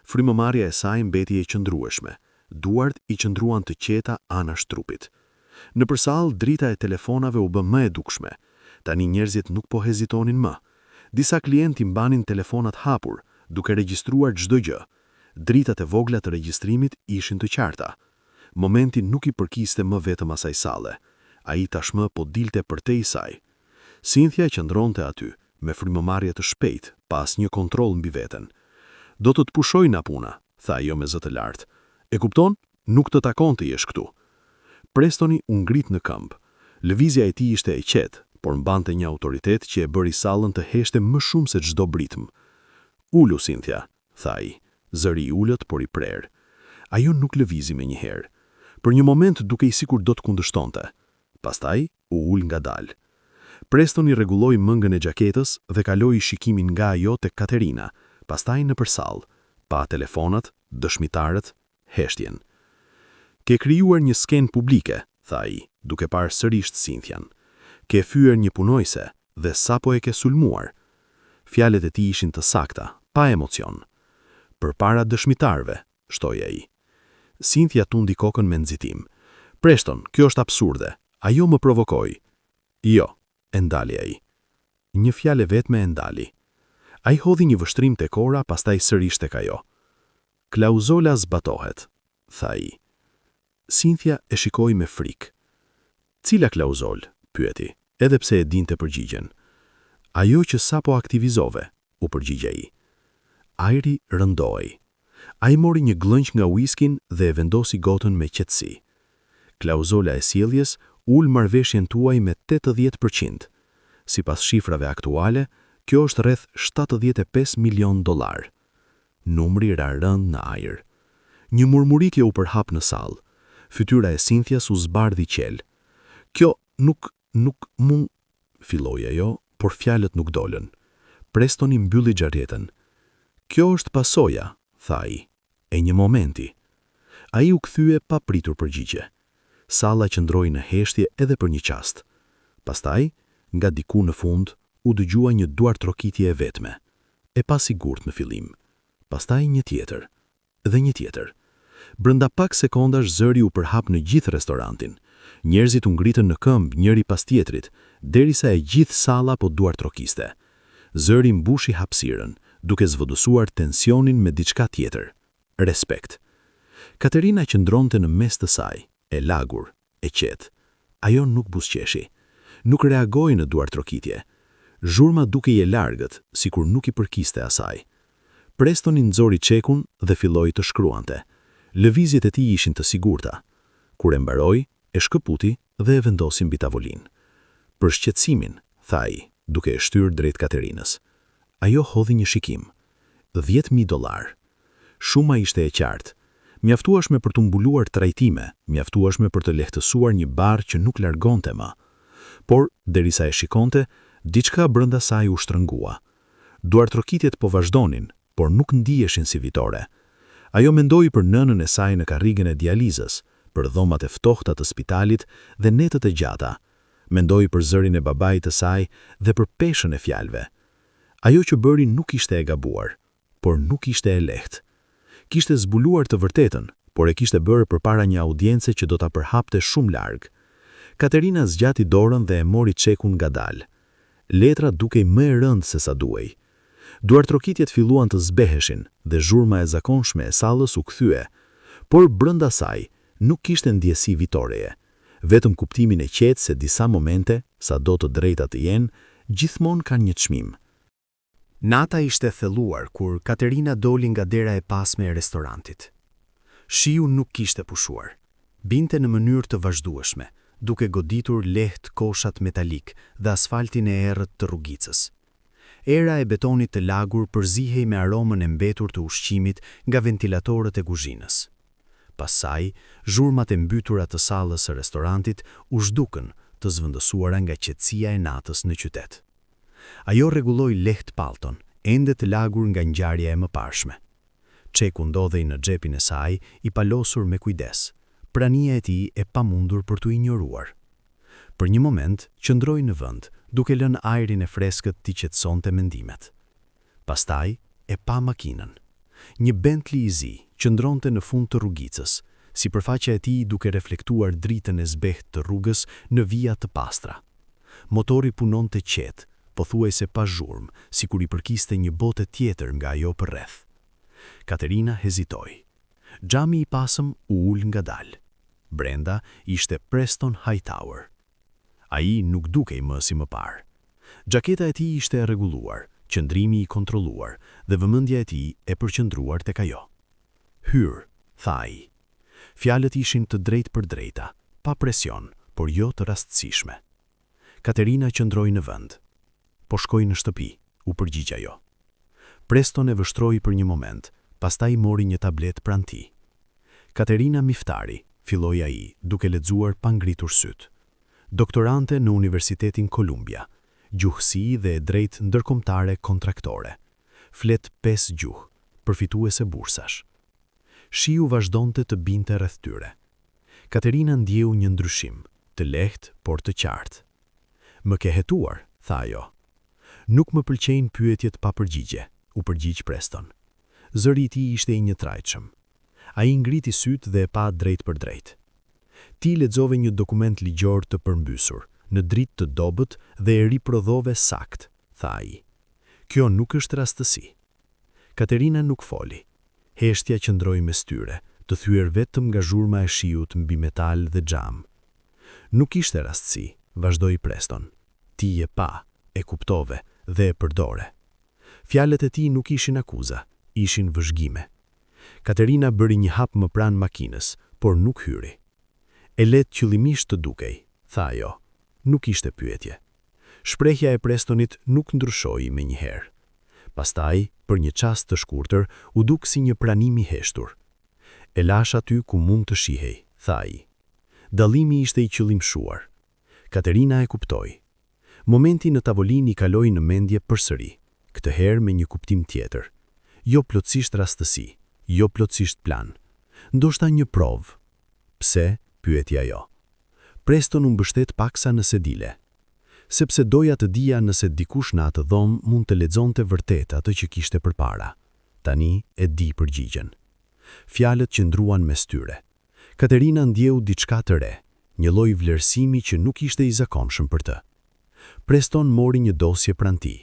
Frymëmarrja e saj mbeti e qëndrueshme. Duart i qëndruan të qeta anash trupit. Nëpër sallë drita e telefonave u bë më e dukshme. Tani njerëzit nuk po hezitonin më. Disa klientë i mbanin telefonat hapur, duke regjistruar çdo gjë. Dritat e vogla të regjistrimit ishin të qarta. Momenti nuk i përkiste më vetëm asaj salle. Ai tashmë po dilte përtej saj. Cynthia qëndronte aty, me frymëmarrje të shpejtë, pa asnjë kontroll mbi veten. Do të pushoj na puna, tha ajo me zë të lartë. E kupton? Nuk të takon të jesh këtu. Prestoni u ngrit në këmbë. Lëvizja e tij ishte e qetë, por mbante një autoritet që e bëri sallën të heshte më shumë se çdo britm. Ulu, Cynthia, tha ai, zëri i ulët por i prerë. Ajo nuk lëvizi menjëherë. Për një moment dukej sikur do të kundërshtonte. Pastaj u ul ngadalë. Preston i rregulloi mëngën e xhaketës dhe kaloi shikimin nga ajo tek Katerina, pastaj nëpër sallë, pa telefonat, dëshmitarët, heshtjen. Ke krijuar një skenë publike, tha ai, duke parë sërish Cynthian. Ke fyer një punojse dhe sapo e ke sulmuar. Fjalët e tij ishin të sakta, pa emocion. Përpara dëshmitarëve, shtoi ai. Cynthia tundi kokën me nxitim. Preston, kjo është absurde. Ajo më provokoi. Jo, e ndali ai. Një fjalë vetme e ndali. Ai hodhi një vështrim tek ora, pastaj sërish tek ajo. Klauzola zbatohet, tha ai. Cynthia e shikoi me frikë. Cila klauzol? Pyeti, edhe pse e dinte përgjigjen. Ajo që sapo aktivizove, u përgjigj ai. Ajri rëndoi. Ai mori një glënç nga whiskin dhe e vendosi gotën me qetësi. Klauzola e sjelljes ul marrëveshjen tuaj me 80%. Sipas shifrave aktuale, kjo është rreth $75 milion. Numri ra rënd në ajër. Një murmuritje u përhap në sallë. Fytyra e Cynthias u zbardhi qel. Kjo nuk mund, filloi ajo, por fjalët nuk dolën. Preston i mbylli xharetën. Kjo është pasoja, tha ai, e një momenti. Ai u kthye pa pritur përgjigje. Salla qëndroi në heshtje edhe për një qast. Pastaj, nga diku në fund, u dëgjua një duartrokitje e vetme, e pasigurt në fillim. Pastaj një tjetër, dhe një tjetër. Brenda pak sekondash zëri u përhap në gjithë restorantin. Njerëzit u ngritën në këmbë njëri pas tjetrit, derisa e gjithë salla po duartrokiste. Zëri mbushi hapësirën, duke zvëdësuar tensionin me diçka tjetër. Respekt. Katerina qëndronte në mes të saj, e lagur, e qetë. Ajo nuk buzëqeshi. Nuk reagoi në duartrokitje. Zhurma dukej e largët, sikur nuk i përkiste asaj. Preston i nxori çekun dhe filloi të shkruante. Lëvizjet e tij ishin të sigurta. Kur e mbaroi, e shkëputi dhe e vendosi mbi tavolinë. Për shqetësimin, tha ai, duke e shtyrë drejt Katerinës. Ajo hodhi një shikim. $10,000. Shuma ishte e qartë. Mjaftueshme për të mbuluar trajtime, mjaftueshme për të lehtësuar një barë që nuk largonte më. Por, derisa e shikonte, diçka brenda saj u shtrëngua. Duartrokitjet po vazhdonin, por nuk ndiheshin si vitore. Ajo mendoi për nënën e saj në karrigën e dializës, për dhomat e ftohta të spitalit dhe netët e gjata. Mendoi për zërin e babait të saj dhe për peshën e fjalëve. Ajo që bëri nuk ishte e gabuar, por nuk ishte e lehtë. Kishte zbuluar të vërtetën, por e kishte bërë përpara një audience që do ta përhapte shumë larg. Katerina zgjati dorën dhe e mori çekun ngadalë. Letra dukej më e rëndë se sa duhej. Duartrokitjet filluan të zbeheshin dhe zhurma e zakonshme e sallës u kthye, por brenda saj nuk kishte ndjesi vitoreje, vetëm kuptimin e qetë se disa momente, sado të drejta të jenë, gjithmonë kanë një çmim. Nata ishte thelluar kur Katerina doli nga dera e pasme e restorantit. Shiu nuk kishte pushuar. Binte në mënyrë të vazhdueshme, duke goditur lehtë koshat metalik dhe asfaltin e errët të rrugicës. Era e betonit të lagur përzihej me aromën e mbetur të ushqimit nga ventilatorët e kuzhinës. Pastaj, zhurmat e mbytura të sallës së restorantit u zhdukën, të zvendësuara nga qetësia e natës në qytet. Ajo rregulloi lehtë pallton, ende të lagur nga ngjarja e mëparshme. Çeku ndodhej në xhepin e saj, i palosur me kujdes. Prania e tij e pamundur për t'u injoruar. Për një moment, qëndroi në vend, duke lënë ajrin e freskët t'i qetësonte mendimet. Pastaj, e pa makinën. Një Bentley i zi qëndronte në fund të rrugicës, sipërfaqja e tij duke reflektuar dritën e zbehtë të rrugës në vija të pastra. Motori punonte qetë, pothuajse pa zhurmë, sikur i përkiste një bote tjetër nga ajo përreth. Katerina hezitoi. Xhami i pasëm u ul ngadalë. Brenda ishte Preston Hightower. Ai nuk dukej më si më parë. Xhaketa e tij ishte e rregulluar, qëndrimi i kontrolluar dhe vëmendja e tij e përqendruar tek ajo. Hyr, tha ai. Fjalët ishin të drejtë për drejta, pa presion, por jo të rastësishme. Katerina qëndroi në vend. Po shkoj në shtëpi, u përgjigj ajo. Preston e vështroi për një moment, pastaj mori një tablet pranë tij. Katerina Miftari, filloi ai, duke lexuar pa ngritur syt. Doktorante në Universitetin Columbia, gjuhësi dhe e drejtë ndërkombëtare kontraktore. Flet 5 gjuhë, përfituese bursash. Shiu vazhdonte të binte rreth tyre. Katerina ndjeu një ndryshim, të lehtë por të qartë. Më ke hetuar, tha ajo. Nuk më pëlqejnë pyetjet pa përgjigje, u përgjigj Preston. Zëri i tij ishte i njëtrajtshëm. Ai ngriti syt dhe e pa drejt për drejt. Ti lexove një dokument ligjor të përmbysur, në dritë të dobët dhe e riprodhove sakt, tha ai. Kjo nuk është rastësi. Katerina nuk foli. Heshtja qëndroi mes tyre, të thyer vetëm nga zhurma e shiut mbi metal dhe xham. Nuk ishte rastësi, vazhdoi Preston. Ti e pa, e kuptove dhe e përdore. Fjalët e tij nuk ishin akuza, ishin vëzhgime. Katerina bëri një hap më pranë makinës, por nuk hyri. E let qëllimisht të dukej, tha ajo. Nuk ishte pyetje. Shprehja e Prestonit nuk ndryshoi menjëherë. Pastaj, për një çast të shkurtër, u duk si një pranim i heshtur. E lash aty ku mund të shihej, tha ai. Dallimi ishte i qëllimshuar. Katerina e kuptoi. Momenti në tavolinë i kaloi në mendje përsëri, këtë herë me një kuptim tjetër. Jo plotësisht rastësi, jo plotësisht plan. Ndoshta një provë. Pse? Pyeti ajo. Preston u mbështet paksa nëse dile. Sepse doja të dija nëse dikush në atë dhomë mund të lexonte vërtet atë që kishte përpara. Tani e di përgjigjen. Fjalët qëndruan mes tyre. Katerina ndjeu diçka të re, një lloj vlerësimi që nuk ishte i zakonshëm për të. Preston mori një dosje pranë tij.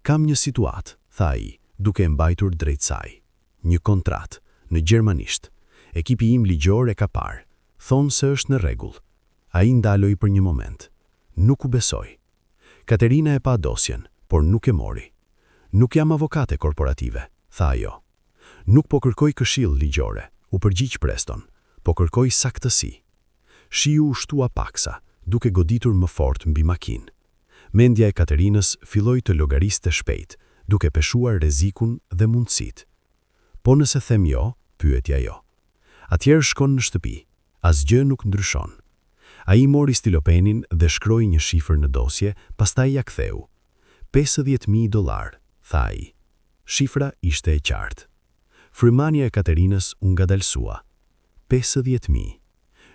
Kam një situatë, tha ai, duke e mbajtur drejt saj. Një kontratë, në gjermanisht. Ekipi im ligjor e ka parë. Thonë se është në rregull. Ai ndaloi për një moment. Nuk u besoi. Katerina e pa dosjen, por nuk e mori. Nuk jam avokate korporative, tha ajo. Nuk po kërkoj këshill ligjore, u përgjigj Preston, po kërkoj saktësi. Shiu u shtua paksa, duke goditur më fort mbi makinë. Mendja e Katerinës filloi të llogariste shpejt, duke peshuar rrezikun dhe mundësitë. Po nëse them jo, pyeti ajo. Atëherë shkon në shtëpi, asgjë nuk ndryshon. Ai mori stilopenin dhe shkroi një shifër në dosje, pastaj ja ktheu. $50,000, tha ai. Shifra ishte e qartë. Frymania e Katerinës u ngadalsua. 50,000.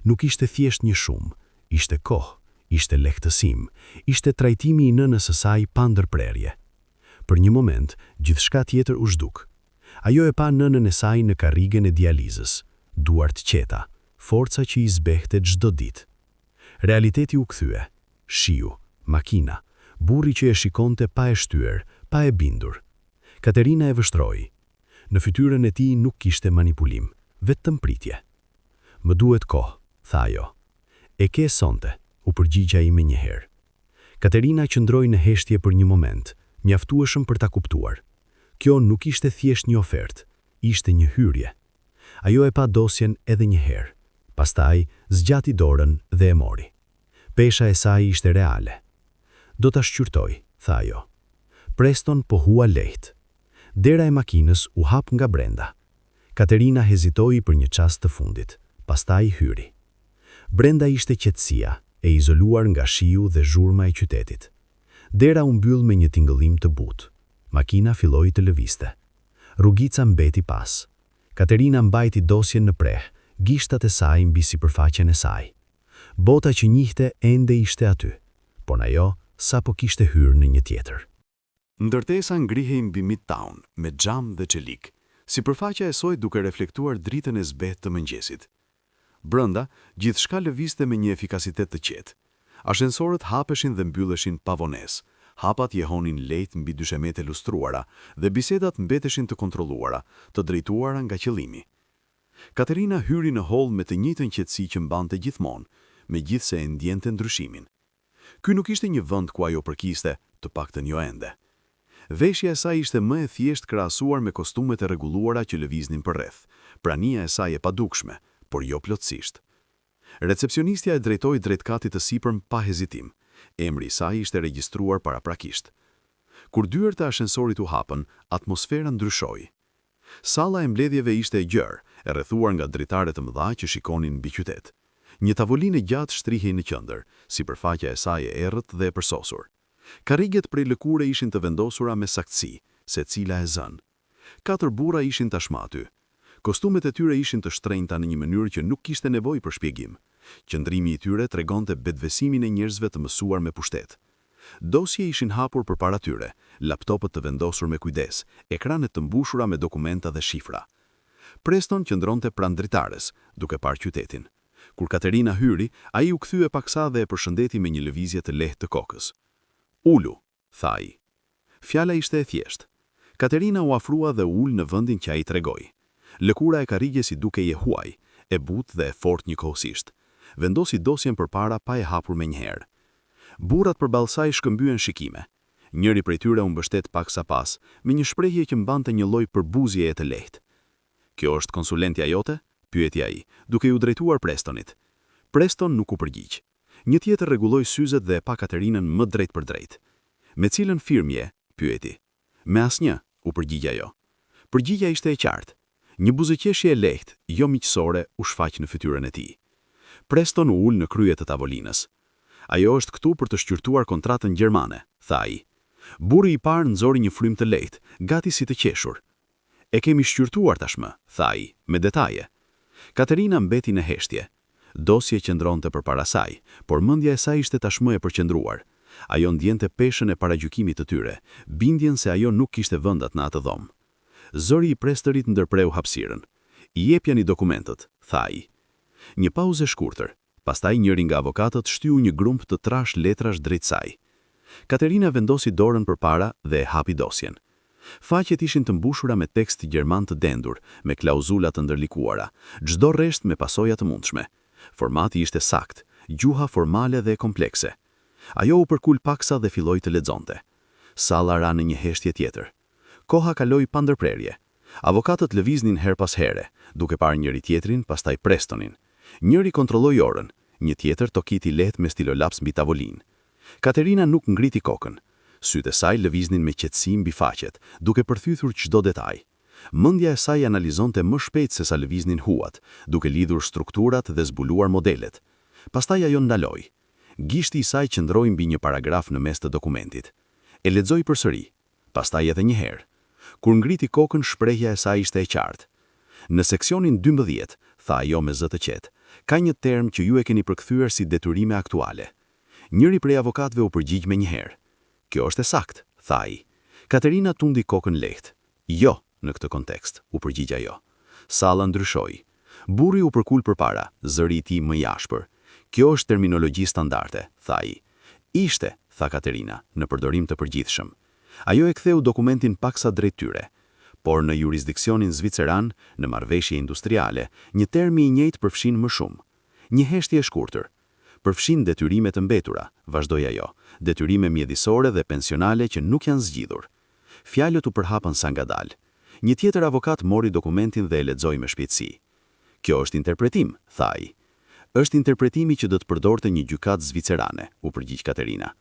Nuk ishte thjesht një shumë, ishte kohë, ishte lehtësim, ishte trajtimi i nënës së saj pa ndërprerje. Për një moment, gjithçka tjetër u zhduk. Ajo e pa nënën e saj në karrigen e dializës, duart qeta, forca që i zbehte çdo ditë. Realiteti u kthye. Shiu, makina, burri që e shikonte pa e shtyer, pa e bindur. Katerina e vështroi. Në fytyrën e tij nuk kishte manipulim, vetëm pritje. Më duhet kohë, tha ajo. E ke sonte, u përgjigja ai menjëherë. Katerina qëndroi në heshtje për një moment, mjaftueshëm për ta kuptuar. Kjo nuk ishte thjesht një ofertë, ishte një hyrje. Ajo e pa dosjen edhe një herë. Pastaj zgjati dorën dhe e mori. Pesha e saj ishte reale. Do ta shqyrtoj, tha ajo. Preston po hua lehtë. Dera e makinës u hap nga brenda. Katerina hezitoi për një çast të fundit, pastaj hyri. Brenda ishte qetësia, e izoluar nga shiu dhe zhurma e qytetit. Dera u mbyll me një tingëllim të butë. Makina filloi të lëvizte. Rrugica mbeti pas. Katerina mbajti dosjen në preh, gishtat e saj mbi sipërfaqen e saj. Bota që njihte ende ishte aty, por ajo sapo kishte hyrë në një tjetër. Ndërtesa ngrihej mbi Midtown me xham dhe çelik, sipërfaqja e saj duke reflektuar dritën e zbehtë të mëngjesit. Brenda, gjithçka lëvizte me një efikasitet të qetë. Ashensorët hapeshin dhe mbylleshin pa vonesë. Hapat jehonin lehtë mbi dyshemete lustruara dhe bisedat mbeteshin të kontrolluara, të drejtuara nga qëllimi. Katerina hyri në hall me të njëjtën qetësi që mbante gjithmonë, megjithse e ndjente ndryshimin. Ky nuk ishte një vend ku ajo përkiste, të paktën jo ende. Veshja e saj ishte më e thjeshtë krahasuar me kostumet e rregulluara që lëviznin përreth. Prania e saj e padukshme, por jo plotësisht. Recepcionistja e drejtoi drejt katit të sipërm pa hezitim. Emri i saj ishte regjistruar paraprakisht. Kur dyert e ashensorit u hapën, atmosfera ndryshoi. Salla e mbledhjeve ishte e gjerë, e rrethuar nga dritare të mëdha që shikonin mbi qytet. Një tavolinë gjatë shtrihej në qendër, sipërfaqja e saj e errët dhe e përsosur. Karriget prej lëkure ishin të vendosura me saktësi, secila e zënë. 4 burra ishin tashmë aty. Kostumet e tyre ishin të shtrenjta në një mënyrë që nuk kishte nevojë për shpjegim. Qëndrimi i tyre tregonte betbesimin e njerëzve të mësuar me pushtet. Dosje ishin hapur përpara tyre, laptopët të vendosur me kujdes, ekranet të mbushura me dokumenta dhe shifra. Preston qëndronte pranë dritares, duke parë qytetin. Kur Katerina hyri, ai u kthye paksa dhe e përshëndeti me një lëvizje të lehtë të kokës. "Ulu", tha ai. Fjala ishte e thjeshtë. Katerina u afrua dhe ul në vendin që ai tregoi. Lëkura e karrigjes i dukej e huaj, e butë dhe e fortë njëkohësisht. Vendosi dosjen përpara pa e hapur menjëherë. Burrat përballë saj shkëmbyen shikime. Njëri prej tyre u mbështet paksa pas, me një shprehje që mbante një lloj përbuzjeje të lehtë. "Kjo është konsulentja jote?" pyeti ai, duke u drejtuar Prestonit. Preston nuk u përgjigj. Një tjetër rregulloi syzet dhe e pa Katerinën më drejt për drejt. "Me cilën firmë je?" pyeti. "Me asnjë", u përgjigj ajo. Përgjigja ishte e qartë. Një buzëqeshje e lehtë, jo miqësore, u shfaq në fytyrën e tij. Preston u ul në krye të tavolinës. "Ajo është këtu për të shqyrtuar kontratën gjermane", tha ai. Burri i parë nxori një frym të lehtë, gati si të qeshur. "E kemi shqyrtuar tashmë", tha ai, me detaje. Katerina mbeti në heshtje. Dosje qëndronte përpara saj, por mendja e saj ishte tashmë e përqendruar. Ajo ndjente peshën e paragjykimit të tyre, bindjen se ajo nuk kishte vendat në atë dhomë. Zëri i prestërit ndërpreu hapësirën. "I jepjani dokumentët", tha ai. Një pauzë e shkurtër, pastaj njëri nga avokatët shtyu një grump të trash letrash drejt saj. Katerina vendosi dorën përpara dhe e hapi dosjen. Faqet ishin të mbushura me tekst gjerman të dendur, me klauzula të ndërlikuara, çdo rresht me pasoja të mundshme. Formati ishte sakt, gjuha formale dhe komplekse. Ajo u përkul paksa dhe filloi të lexonte. Salla ra në një heshtje tjetër. Koha kaloi pa ndërprerje. Avokatët lëviznin her pas here, duke parë njëri tjetrin, pastaj Prestonin. Njëri kontrolloi orën, një tjetër tokiti lehtë me stilolaps mbi tavolinë. Katerina nuk ngriti kokën. Sytë e saj lëviznin me qetësi mbi faqet, duke përthythur çdo detaj. Mendja e saj analizonte më shpejt se sa lëviznin huat, duke lidhur strukturat dhe zbuluar modelet. Pastaj ajo ndaloi. Gishti i saj qëndroi mbi një paragraf në mes të dokumentit. E lexoi përsëri, pastaj edhe një herë. Kur ngriti kokën, shprehja e saj ishte e qartë. Në seksionin 12, tha ajo me zë të qetë, ka një term që ju e keni përkthyer si detyrime aktuale. Njëri prej avokatëve u përgjigj me një herë. Kjo është e saktë, tha ai. Katerina tundi kokën lehtë. Jo, në këtë kontekst, u përgjigj ajo. Salla ndryshoi. Burri u përkul përpara, zëri i tij më i ashpër. Kjo është terminologji standarde, tha ai. Ishte, tha Katerina, në përdorim të përgjithshëm. Ajo e ktheu dokumentin paksa drejt tyre. Por në jurisdiksionin zviceran, në marrëveshje industriale, një termi i njëjtë përfshin më shumë. Një heshtje e shkurtër. Përfshin detyrime të mbetura, vazhdoi ajo, detyrime mjedisore dhe pensionale që nuk janë zgjidhur. Fjalët u përhapën sa ngadalë. Një tjetër avokat mori dokumentin dhe e lexoi me shpejtësi. Kjo është interpretim, tha ai. Është interpretimi që do të përdorte një gjykatë zvicerane, u përgjigj Katerina.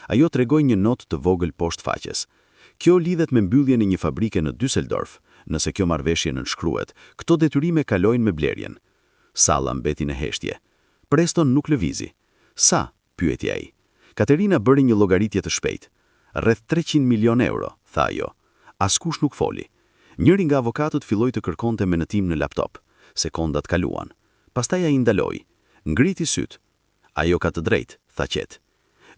Ajo tregoi një notë të vogël poshtë faqes. Kjo lidhet me mbylljen e një fabrike në Düsseldorf. Nëse kjo marrëveshje nënshkruhet, këto detyrime kalojnë me blerjen. Salla mbeti në heshtje. Preston nuk lëvizi. Sa? Pyeti ai. Katerina bëri një llogaritje të shpejtë. Rreth 300 milion euro, tha ajo. Askush nuk foli. Njëri nga avokatët filloi të kërkonte mendim në laptop. Sekondat kaluan. Pastaj ai ndaloi. Ngriti syt. Ajo ka të drejtë, tha qetë.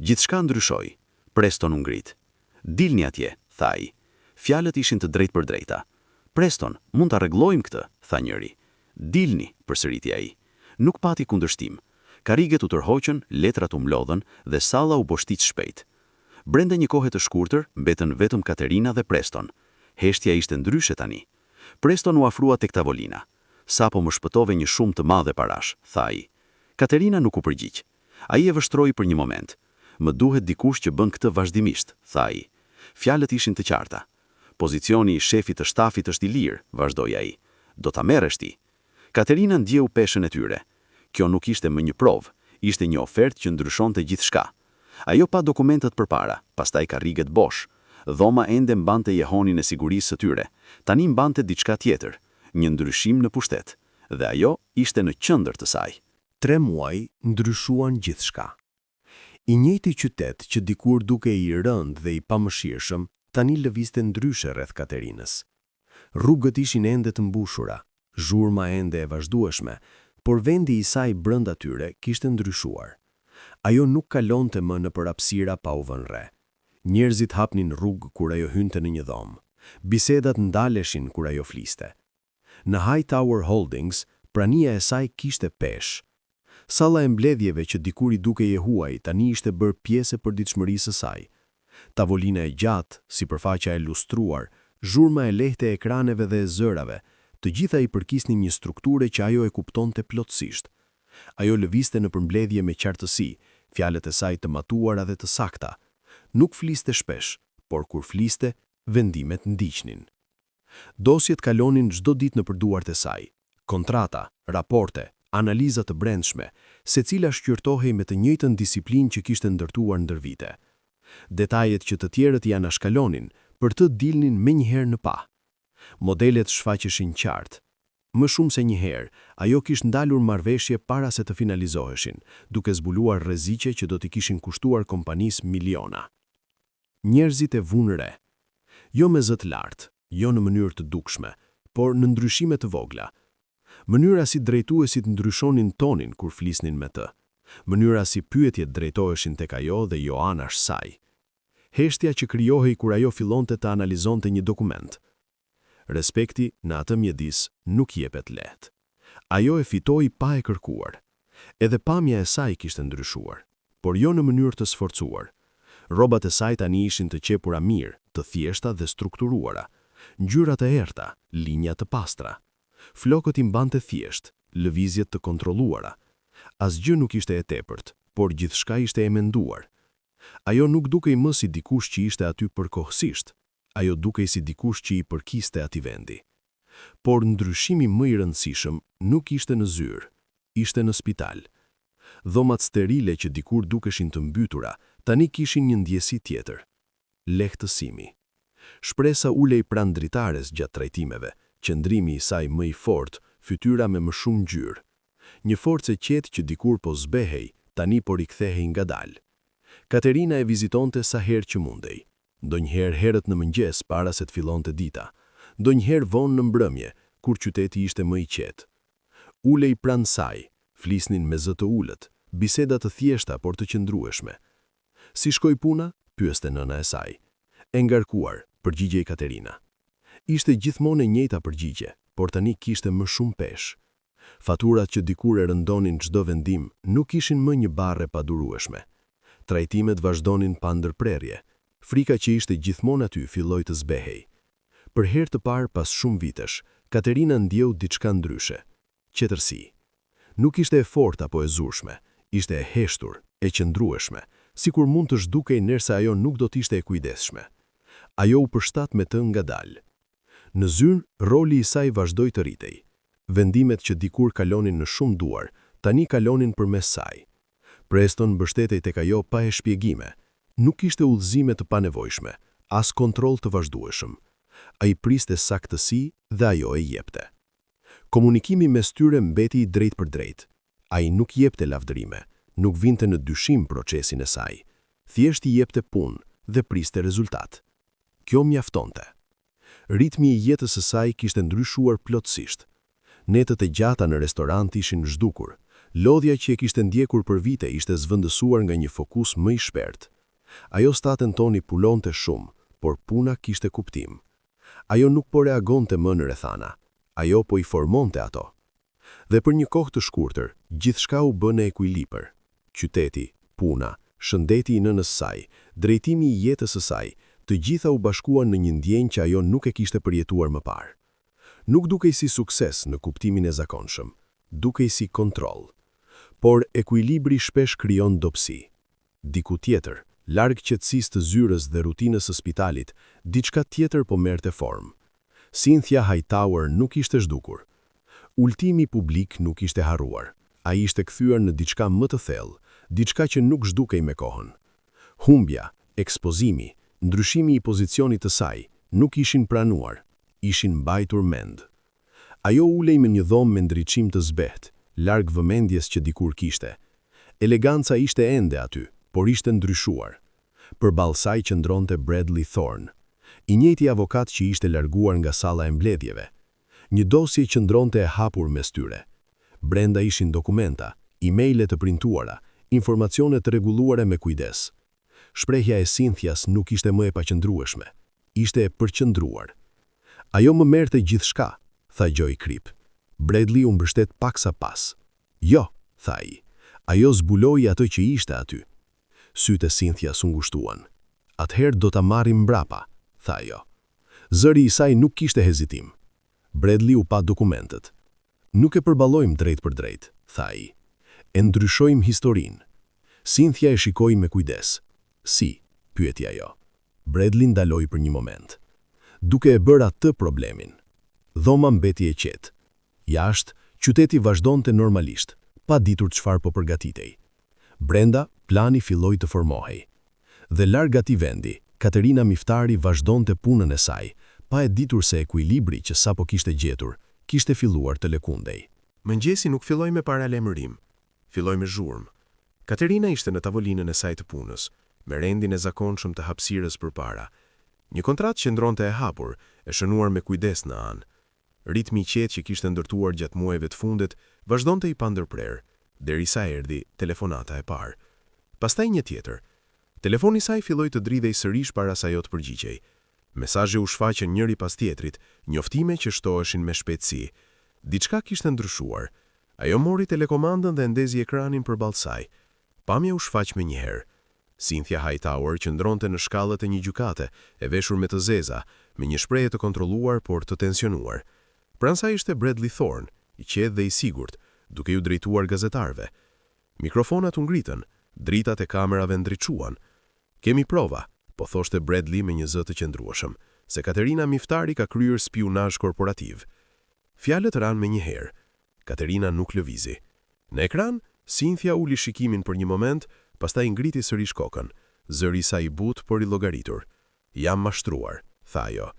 Gjithçka ndryshoi. Preston u ngrit. Dilni atje, tha ai. Fjalët ishin të drejtë për drejta. Preston, mund ta rregullojmë këtë, tha njëri. Dilni, përsëriti ai. Nuk pati kundërshtim. Karriget u tërhoqën, letrat u mlodhen dhe salla u boshtit shpejt. Brenda një kohe të shkurtër, mbetën vetëm Katerina dhe Preston. Heshtja ishte ndryshe tani. Preston u afrua tek tavolina. Sapo më shpëtove një shumë të madhe parash, tha ai. Katerina nuk u përgjigj. Ai e vështroi për një moment. Më duhet dikush që bën këtë vazhdimisht, tha ai. Fjalët ishin të qarta. Pozicioni i shefit të shtafit është i lirë, vazhdoi ai. Do ta merresh ti. Katerina ndjeu peshën e tyre. Kjo nuk ishte më një provë, ishte një ofertë që ndryshonte gjithçka. Ajo pa dokumentet përpara, pastaj karriget bosh. Dhoma ende mbante jehonin e sigurisë së tyre. Tani mbante diçka tjetër, një ndryshim në pushtet, dhe ajo ishte në qendër të saj. 3 muaj ndryshuan gjithçka. I njëjti qytet që dikur duke i rënd dhe i pamëshirshëm, tani lëvizte ndryshe rreth Katerinës. Rrugët ishin ende të mbushura, zhurma ende e vazhdueshme, por vendi i saj brenda tyre kishte ndryshuar. Ajo nuk kalonte më në hapësira pa u vënë re. Njerëzit hapnin rrugë kur ajo hynte në një dhomë. Bisedat ndaleshin kur ajo fliste. Në Hightower Holdings, prania e saj kishte peshë. Salla e mbledhjeve që dikur i duke je huaj tani ishte bërë pjesë e përditshmërisë së saj. Tavolina e gjatë, sipërfaqja e lustruar, zhurma e lehtë e ekraneve dhe e zërave, të gjitha i përkisnin një strukture që ajo e kuptonte plotësisht. Ajo lëvizte në përmbledhje me qartësi, fjalët e saj të matuara dhe të sakta. Nuk fliste shpesh, por kur fliste, vendimet ndiqnin. Dosjet kalonin çdo ditë në përduart e saj. Kontrata, raporte, analiza të brendshme, secila shqyrtohej me të njëjtën disiplinë që kishte ndërtuar ndër vite. Detajet që të tjerët i anashkalonin, për të dilnin menjëherë në pa. Modelet shfaqeshin qartë. Më shumë se një herë, ajo kishte ndalur marrëveshje para se të finalizoheshin, duke zbuluar rreziqe që do t'i kishin kushtuar kompanisë miliona. Njerëzit e vunë re. Jo me zë të lartë, jo në mënyrë të dukshme, por në ndryshime të vogla. Mënyra si drejtuesit ndryshonin tonin kur flisnin me të. Mënyra si pyetjet drejtoheshin tek ajo dhe jo anash saj. Heshtja që krijohej kur ajo fillonte të analizonte një dokument. Respekti në atë mjedis nuk jepet lehtë. Ajo e fitoi pa e kërkuar. Edhe pamja e saj kishte ndryshuar, por jo në mënyrë të sforcuar. Rrobat e saj tani ishin të qepura mirë, të thjeshta dhe strukturuara. Ngjyrat e errta, linja të pastra. Flokët i mbante thjesht, lëvizjet të kontrolluara. Asgjë nuk ishte e tepërt, por gjithçka ishte e menduar. Ajo nuk dukej më si dikush që ishte aty përkohësisht, ajo dukej si dikush që i përkiste atij vendi. Por ndryshimi më i rëndësishëm nuk ishte në zyrë, ishte në spital. Dhomat sterile që dikur dukeshin të mbytura, tani kishin një ndjesi tjetër. Lehtësimi. Shpresa ulej pranë dritares gjatë trajtimeve, qëndrimi i saj më i fortë, fytyra me më shumë ngjyrë. Një forcë e qetë që dikur po zbehej, tani po rikthehej ngadalë. Katerina e vizitonte sa herë që mundej. Ndonjëherë herët në mëngjes para se të fillonte dita, ndonjëherë vonë në mbrëmje, kur qyteti ishte më i qetë. Ulej pranë saj, flisnin me zë të ulët, biseda të thjeshta por të qëndrueshme. Si shkoi puna? Pyeste nëna e saj. E ngarkuar, përgjigjej Katerina. Ishte gjithmonë e njëjta përgjigje, por tani kishte më shumë peshë. Faturat që dikur e rëndonin çdo vendim nuk ishin më një barre padurueshme. Trajtimet vazhdonin pa ndërprerje. Frika që ishte gjithmonë aty filloi të zbehej. Për herë të parë pas shumë vitesh, Katerina ndjeu diçka ndryshe. Qetërsi. Nuk ishte e fortë apo e zurshme, ishte e heshtur, e qëndrueshme, sikur mund të zhdukej ndërsa ajo nuk do të ishte e kujdesshme. Ajo u përshtat me të ngadalë. Në zyrë, roli i saj vazhdoi të rritej. Vendimet që dikur kalonin në shumë duar, tani kalonin përmes saj. Preston mbështetej tek ajo pa e shpjegime. Nuk ishte udhëzime të panevojshme, as kontroll të vazhdueshëm. Ai priste saktësi dhe ajo e jepte. Komunikimi mes tyre mbeti i drejt për drejt. Ai nuk jepte lavdërime, nuk vinte në dyshim procesin e saj. Thjesht i jepte punë dhe priste rezultat. Kjo mjaftonte. Ritmi i jetës së saj kishte ndryshuar plotësisht. Netët e gjata në restorant ishin zhdukur. Lodhja që e kishte ndjekur për vite ishte zvendësuar nga një fokus më i shpert. Ajo statën toni pulonte shumë, por puna kishte kuptim. Ajo nuk po reagonte më në rrethana. Ajo po i formonte ato. Dhe për një kohë të shkurtër, gjithçka u bë në ekuilibër. Qyteti, puna, shëndeti i nënës saj, drejtimi i jetës së saj, të gjitha u bashkuan në një ndjenjë që ajo nuk e kishte përjetuar më parë. Nuk dukej si sukses në kuptimin e zakonshëm, dukej si kontroll. Por ekuilibri shpesh krijon dobësi. Diku tjetër, larg qetësisë të zyrës dhe rutinës së spitalit, diçka tjetër po merrte formë. Cynthia Hightower nuk ishte zhdukur. Ultimi publik nuk ishte harruar. Ai ishte kthyer në diçka më të thellë, diçka që nuk zhdukej me kohën. Humbja, ekspozimi, ndryshimi i pozicionit të saj nuk ishin pranuar, ishin mbajtur mend. Ajo ulej me një dhomë me ndriçim të zbehtë, larg vëmendjes që dikur kishte. Eleganca ishte ende aty, por ishte ndryshuar. Përballë saj qëndronte Bradley Thorne, i njëjti avokat që ishte larguar nga salla e mbledhjeve. Një dosje qëndronte e hapur mes tyre. Brenda ishin dokumenta, emaile të printuara, informacione të rregulluara me kujdes. Shprehja e Cynthias nuk ishte më e paqëndrueshme, ishte e përqendruar. Ajo më merrte gjithçka, tha Joy Krip. Bradley u mbështet paksa pas. Jo, tha ai. Ajo zbuloi atë që ishte aty. Sytë e Cynthias u ngushtuan. Atëherë do ta marrim mbrapa, tha ajo. Zëri i saj nuk kishte hezitim. Bradley u pa dokumentet. Nuk e përballojmë drejt për drejt, tha ai. E ndryshojmë historinë. Cynthia e shikoi me kujdes. Si? Pyeti ajo. Bradley ndaloi për një moment. Duke e bërë atë problemin. Dhoma mbeti e qetë. Jashtë, qyteti vazhdonte normalisht, pa ditur çfarë po përgatitej. Brenda, plani filloi të formohej. Dhe larg atij vendi, Katerina Miftari vazhdonte punën e saj, pa e ditur se ekuilibri që sapo kishte gjetur, kishte filluar të lëkundej. Mëngjesi nuk filloi me paralajmërim, filloi me zhurmë. Katerina ishte në tavolinën e saj të punës, me rendin e zakonshëm të hapësirës përpara. Një kontratë qëndronte e hapur, e shënuar me kujdes në anë. Ritmi i qetë që kishte ndërtuar gjatë muajve të fundit vazhdonte i pandërprer, derisa erdhi telefonata e parë. Pastaj një tjetër. Telefoni i saj filloi të dridhej sërish para se ajo të përgjigjej. Mesazhe u shfaqën njëri pas tjetrit, njoftime që shtoheshin me shpejtësi. Diçka kishte ndryshuar. Ajo mori telekomandën dhe ndezi ekranin përballë saj. Pamja u shfaq më njëherë. Cynthia Hightower qëndronte në shkallët e një gjykate, e veshur me të zeza, me një shprehje të kontrolluar por të tensionuar. Pranë saj ishte Bradley Thorne, i qetë dhe i sigurt, duke ju drejtuar gazetarëve. Mikrofonat u ngritën, dritat e kamerave ndriçuan. Kemi prova, po thoshte Bradley me një zë të qëndrueshëm, se Katerina Miftari ka kryer spionazh korporativ. Fjalët ranë me një herë. Katerina nuk lëvizi. Në ekran, Cynthia uli shikimin për një moment, pastaj ngriti sërish kokën. Zëri sa i butë por i llogaritur. Jam mashtruar, tha ajo.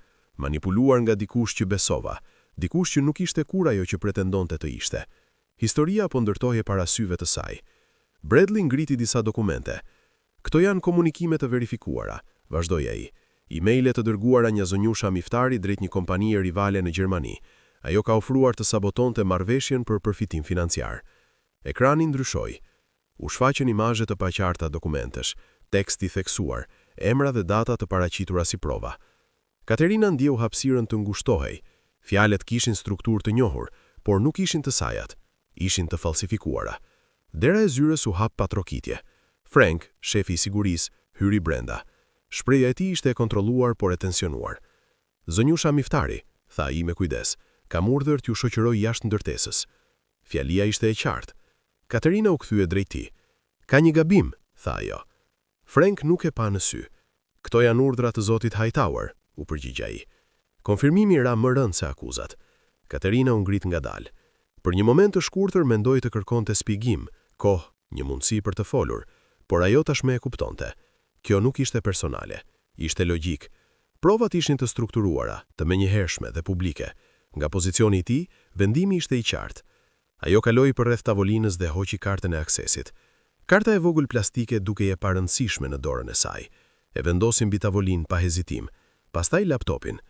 Manipuluar nga dikush që besova, dikush që nuk ishte kur ajo që pretendonte të ishte. Historia po ndërtohej para syve të saj. Bradley ngriti disa dokumente. Këto janë komunikime të verifikuara, vazhdoi ai. E-maile të dërguara nga zonjusha Miftari drejt një kompanie rivale në Gjermani. Ajo ka ofruar të sabotonte marrëveshjen për përfitim financiar. Ekrani ndryshoi. U shfaqën imazhe të paqarta dokumentesh, tekst i theksuar, emra dhe data të paraqitura si prova. Katerina ndjeu hapësirën të ngushtohej. Fjalët kishin strukturë të njohur, por nuk ishin të sajat, ishin të falsifikuara. Dera e zyrës u hap pa trokitje. Frank, shefi i sigurisë, hyri brenda. Shpreha e tij ishte e kontrolluar por e tensionuar. Zonjusha Miftari, tha ai me kujdes, kam urdhër t'ju shoqëroj jashtë ndërtesës. Fjalia ishte e qartë. Katerina u kthye drejt tij. Ka një gabim, tha ajo. Frank nuk e pa në sy. Këto janë urdhra të zotit Hightower, u përgjigj ai. Konfirmimi ra më rënd se akuzat. Katerina u ngrit ngadalë. Për një moment të shkurtër mendoi të kërkonte shpjegim, kohë, një mundësi për të folur, por ajo tashmë e kuptonte. Kjo nuk ishte personale, ishte logjik. Provat ishin të strukturuara, të menjëhershme dhe publike. Nga pozicioni i tij, vendimi ishte i qartë. Ajo kaloi përreth tavolinës dhe hoqi kartën e aksesit. Karta e vogël plastike duke e parëndësishme në dorën e saj. E vendosi mbi tavolinë pa hezitim, pastaj laptopin.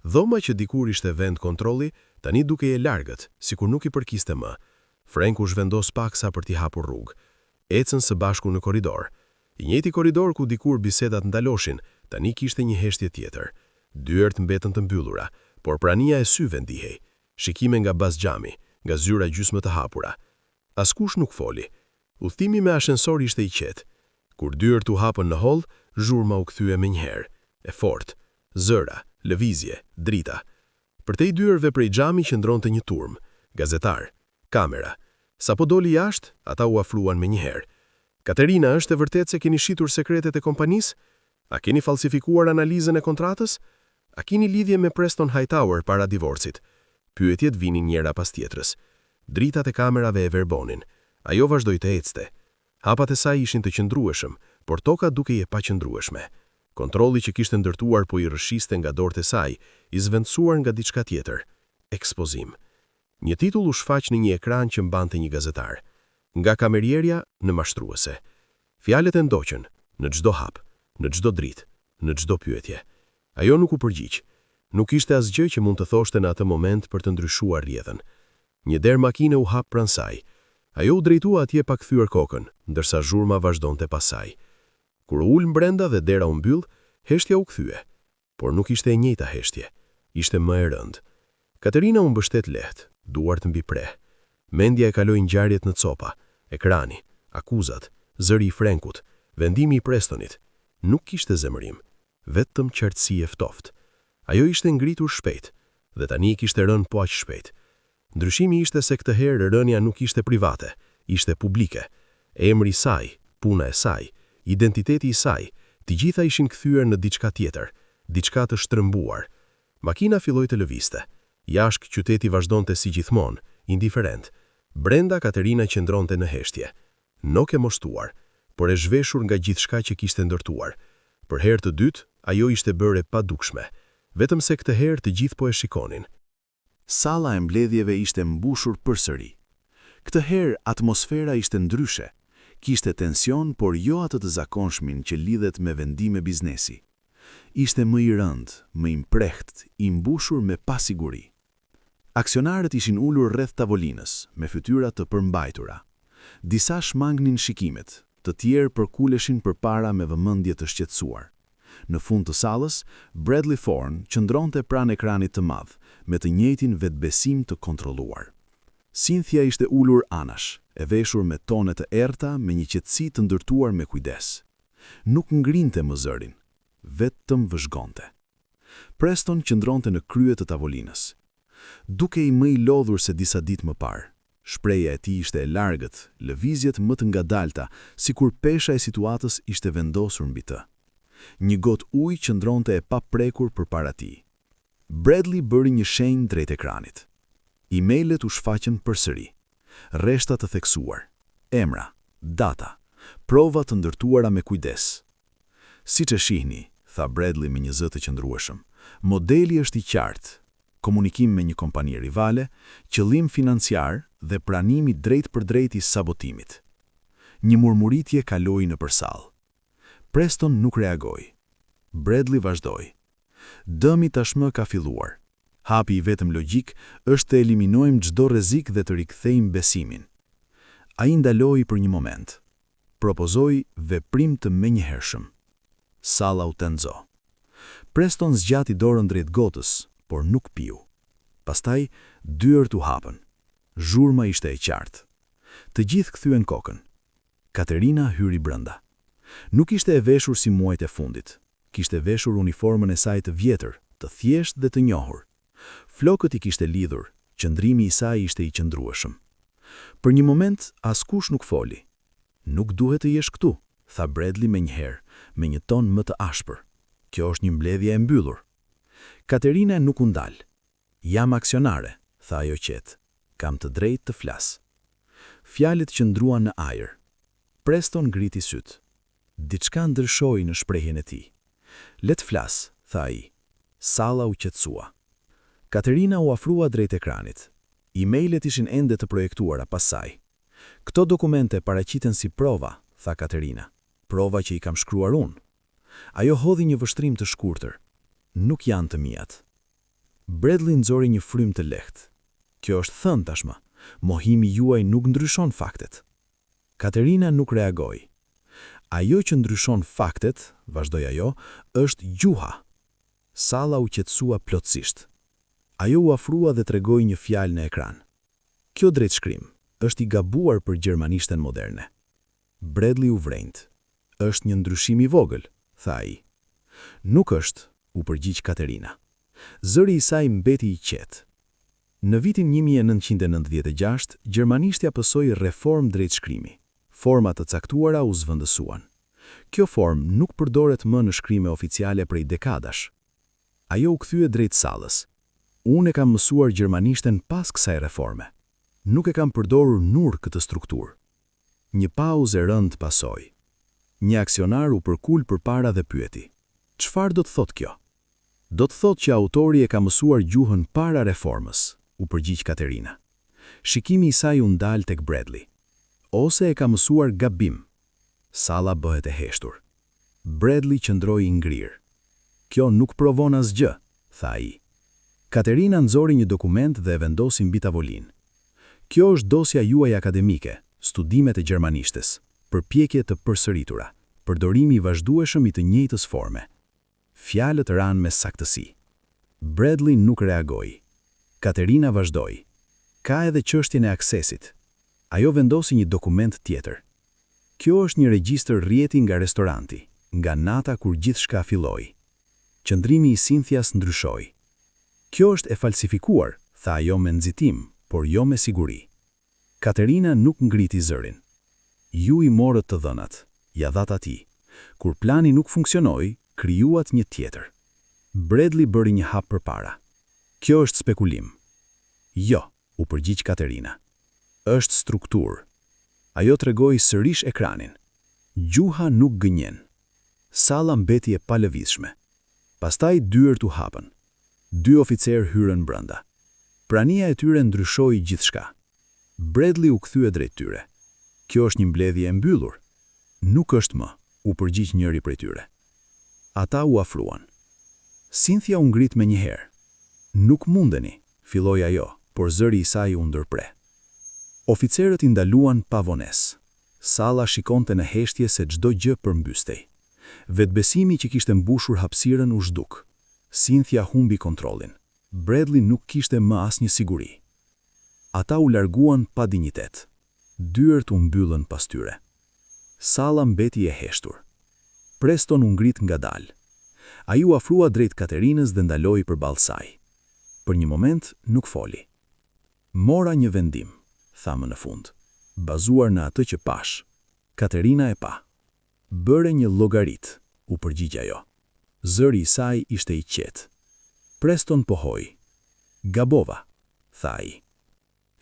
Dhoma që dikur ishte vend kontrolli, tani duke e largët, sikur nuk i përkiste më. Frank u zhvendos paksa për t'i hapur rrugë. Ecën së bashku në korridor. I njëjti korridor ku dikur bisedat ndaloshin, tani kishte një heshtje tjetër. Dyert mbetën të mbyllura, por prania e syve ndihej. Shikime nga bazxhami, nga zyra gjysmë të hapura. Askush nuk foli. Udhëtimi me ashensor ishte i qetë. Kur dyert u hapën në hall, zhurma u kthye menjëherë, e fortë. Zëra, lëvizje, drita. Përtej dyerve prej xhami qëndronte një turm, gazetar, kamera. Sapo doli jashtë, ata u afruan menjëherë. Katerina, është e vërtetë se keni shitur sekretet e kompanisë? A keni falsifikuar analizën e kontratës? A keni lidhje me Preston Hightower para divorcit? Pyetjet vinin njëra pas tjetrës. Dritat e kamerave e verbonin. Ajo vazhdoi të ecte. Hapat e saj ishin të qëndrueshëm, por toka dukej e paqëndrueshme. Kontrolli që kishte ndërtuar po i rrëshiste nga dorët e saj, i zvendësuar nga diçka tjetër. Ekspozim. Një titull u shfaq në një ekran që mbante një gazetar. Nga kamerierja në mashtruese. Fjalët e ndoqën, në çdo hap, në çdo dritë, në çdo pyetje. Ajo nuk u përgjigj. Nuk ishte asgjë që mund të thoshte në atë moment për të ndryshuar rrjedhën. Një derë makine u hap pranë saj. Ajo u drejtua atje pa kthyer kokën, ndërsa zhurma vazhdonte pas saj. Kur u ul brenda dhe dera u mbyll, heshtja u kthye. Por nuk ishte e njëjta heshtje, ishte më e rëndë. Katerina u mbështet lehtë, duart mbi preh. Mendja e kaloi ngjarjet në copa, ekrani, akuzat, zëri i Frankut, vendimi i Prestonit. Nuk kishte zemërim, vetëm qartësi e ftoftë. Ajo ishte ngritur shpejt, dhe tani kishte rënë po aq shpejt. Ndryshimi ishte se këtë herë rënja nuk ishte private, ishte publike. Emri i saj, puna e saj, identiteti i saj, të gjitha ishin kthyer në diçka tjetër, diçka të shtrëmbuar. Makina filloi të lëvizte. Jashtë qyteti vazhdonte si gjithmonë, indiferent. Brenda Katerina qëndronte në heshtje. Nuk e moshtuar, por e zhveshur nga gjithçka që kishte ndërtuar. Për herë të dytë, ajo ishte bërë e padukshme, vetëm se këtë herë të gjithë po e shikonin. Salla e mbledhjeve ishte mbushur përsëri. Këtë herë atmosfera ishte ndryshe. Kishte tension, por jo atë të zakonshmin që lidhet me vendime biznesi. Ishte më i rëndë, më i mprehtë, i mbushur me pasiguri. Aksionarët ishin ulur rreth tavolinës, me fytyra të përmbajtura. Disa shmangnin shikimet, të tjerë përkuleshin përpara me vëmendje të shqetësuar. Në fund të sallës, Bradley Thorne qëndronte pranë ekranit të madh, me të njëjtin vetbesim të kontrolluar. Cynthia ishte ulur anash, e veshur me tone të errta me një qetësi të ndërtuar me kujdes. Nuk ngrinte më zërin, vetëm vëzhgonte. Preston qëndronte në krye të tavolinës. Duke i më i lodhur se disa ditë më parë. Shpreja e tij ishte e largët, lëvizjet më të ngadalta, sikur pesha e situatës ishte vendosur mbi të. Një gotë ujë qëndronte e paprekur përpara tij. Bradley bëri një shenjë drejt ekranit. Emailët u shfaqën përsëri. Rreshta të theksuar, emra, data, prova të ndërtuara me kujdes. Siç e shihni, tha Bradley me një zë të qëndrueshëm, modeli është i qartë. Komunikim me një kompani rivale, qëllim financiar dhe pranimi drejt për drejt i sabotimit. Një murmuritje kaloi nëpër sallë. Preston nuk reagoi. Bradley vazhdoi. Dëmi tashmë ka filluar. Hapi i vetëm logjik është të eliminojmë çdo rrezik dhe të rikthejmë besimin. Ai ndaloi për një moment. Propozoi veprim të menjëhershëm. Salla u tenxo. Preston zgjati dorën drejt gotës, por nuk piu. Pastaj, dyert u hapën. Zhurma ishte e qartë. Të gjithë kthyen kokën. Katerina hyri brenda. Nuk ishte e veshur si muajt e fundit. Kishte veshur uniformën e saj të vjetër, të thjeshtë dhe të njohur. Flokët I kishte lidhur, qëndrimi I saj ishte I qëndrueshëm. Për një moment, askush nuk foli. Nuk duhet të jesh këtu, tha Bradley menjëherë, me një ton më të ashpër. Kjo është një mbledhje e mbyllur. Katerina nuk u ndal. Jam aksionare, tha ajo qetë. Kam të drejtë të flas. Fjalët qëndruan në ajër. Preston ngriti syt. Diçka ndryshoi në shprehjen e tij. Le të flas, tha ai. Salla u qetësua. Katerina u afrua drejt ekranit. Emailet ishin ende të projektuara pas saj. Këto dokumente paraqiten si prova, tha Katerina. Prova që I kam shkruar unë. Ajo hodhi një vështrim të shkurtër. Nuk janë të mijat. Bradley nxori një frym të lehtë. Kjo është thënë tashmë. Mohimi juaj nuk ndryshon faktet. Katerina nuk reagoi. Ajo që ndryshon faktet, vazhdoi ajo, është gjuha. Salla u qetësua plotësisht. Ajo u afrua dhe tregoi një fjalë në ekran. Kjo drejtshkrim është I gabuar për gjermanishten moderne. Bradley u vrejnt. Është një ndryshim I vogël, tha ai. Nuk është, u përgjigj Katerina. Zëri I saj mbeti I qetë. Në vitin 1996, gjermanishtja pësoi reformë drejtshkrimi. Forma të caktuara u zvendësuan. Kjo formë nuk përdoret më në shkrime oficiale prej dekadash. Ajo u kthye drejt sallës. Unë e kam mësuar gjermanishten pas kësaj reforme. Nuk e kam përdorur nur këtë strukturë. Një pauzë e rëndë pasoi. Një aksionar u përkul përpara dhe pyeti. Çfarë do të thotë kjo? Do të thotë që autori e ka mësuar gjuhën para reformës, u përgjigj Katerina. Shikimi I saj u ndal tek Bradley. Ose e ka mësuar gabim. Salla bëhet e heshtur. Bradley qëndroi I ngrirë. Kjo nuk provon asgjë, tha ai. Katerina nxori një dokument dhe e vendosi mbi tavolinë. Kjo është dosja juaj akademike, studimet e gjermanishtes, përpjekje të përsëritura, përdorimi I vazhdueshëm I të njëjtës forme. Fjalët ranë me saktësi. Bradley nuk reagoi. Katerina vazhdoi. Ka edhe çështjen e aksesit. Ajo vendosi një dokument tjetër. Kjo është një regjistër rrjeti nga restoranti, nga nata kur gjithçka filloi. Qëndrimi I Cynthias ndryshoi. Kjo është e falsifikuar, tha ajo me nxitim, por jo me siguri. Katerina nuk ngriti zërin. Ju I morët të dhënat, ja dhat atij. Kur plani nuk funksionoi, krijuat një tjetër. Bradley bëri një hap përpara. Kjo është spekulim. Jo, u përgjigj Katerina. Është strukturë. Ajo tregoi sërish ekranin. Gjuha nuk gënjen. Salla mbeti e palëvizshme. Pastaj dyert u hapën. 2 oficerë hyrën brenda. Prania e tyre ndryshoi gjithçka. Bradley u kthye drejt tyre. Kjo është një mbledhje e mbyllur. Nuk është më, u përgjigj njëri prej tyre. Ata u afruan. Cynthia u ngrit menjëherë. Nuk mundeni, filloi ajo, por zëri I saj u ndërpre. Oficerët I ndaluan pa vonesë. Salla shikonte në heshtje se çdo gjë përmbystej. Vetbesimi që kishte mbushur hapësirën u zhduk. Cynthia humbi kontrollin. Bradley nuk kishte më asnjë siguri. Ata u larguan pa dinjitet. Dyert u mbyllën pas tyre. Salla mbeti e heshtur. Preston u ngrit ngadalë. Ai u afrua drejt Katerinës dhe ndaloi përballë saj. Për një moment nuk foli. Mora një vendim, tha më në fund, bazuar në atë që pash. Katerina e pa. Bëre një llogarit. u përgjigj ajo. Zëri i saj ishte i qetë. Preston pohoi. Gabova, tha ai.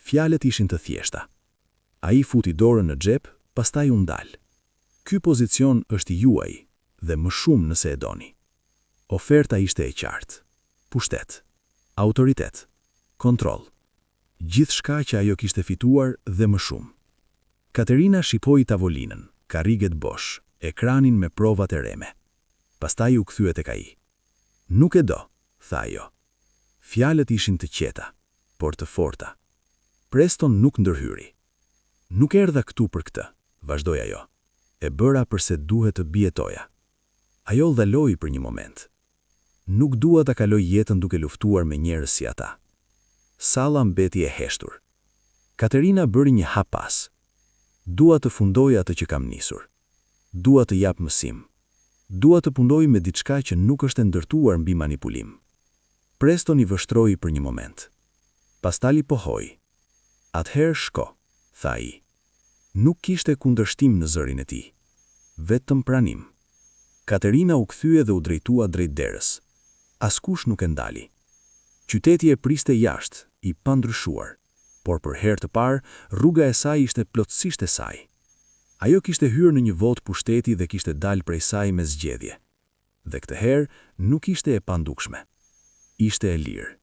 Fjalët ishin të thjeshta. Ai futi dorën në xhep, pastaj u ndal. Ky pozicion është i juaj dhe më shumë nëse e doni. Oferta ishte e qartë. Pushtet, autoritet, kontroll. Gjithçka që ajo kishte fituar dhe më shumë. Katerina shipoi tavolinën, karriget bosh, ekranin me provat e reme. Pastaj u kthye tek ai. Nuk e do, tha ajo. Fjalët ishin të qeta, por të forta. Preston nuk ndërhyri. Nuk erdha këtu për këtë, vazhdoi ajo. E bëra përse duhet të bijetoja. Ajo dhaloi për një moment. Nuk dua ta kaloj jetën duke luftuar me njerëz si ata. Salla mbeti e heshtur. Katerina bëri një hap pas. Dua të fundoj atë që kam nisur. Dua të jap mësim. Dua të punoj me diçka që nuk është e ndërtuar mbi manipulim. Preston i vështroi për një moment. Pastaj pohoi. Atëherë shko, tha ai. Nuk kishte kundërshtim në zërin e tij. Vetëm pranim. Katerina u kthye dhe u drejtua drejt derës. Askush nuk e ndali. Qyteti e priste jashtë, i pandryshuar, por për herë të parë, rruga e saj ishte plotësisht e saj. Ajo kishte hyrë në një vot pushteti dhe kishte dalë prej saj me zgjedhje. Dhe këtë herë nuk ishte e pandukshme. Ishte e lirë.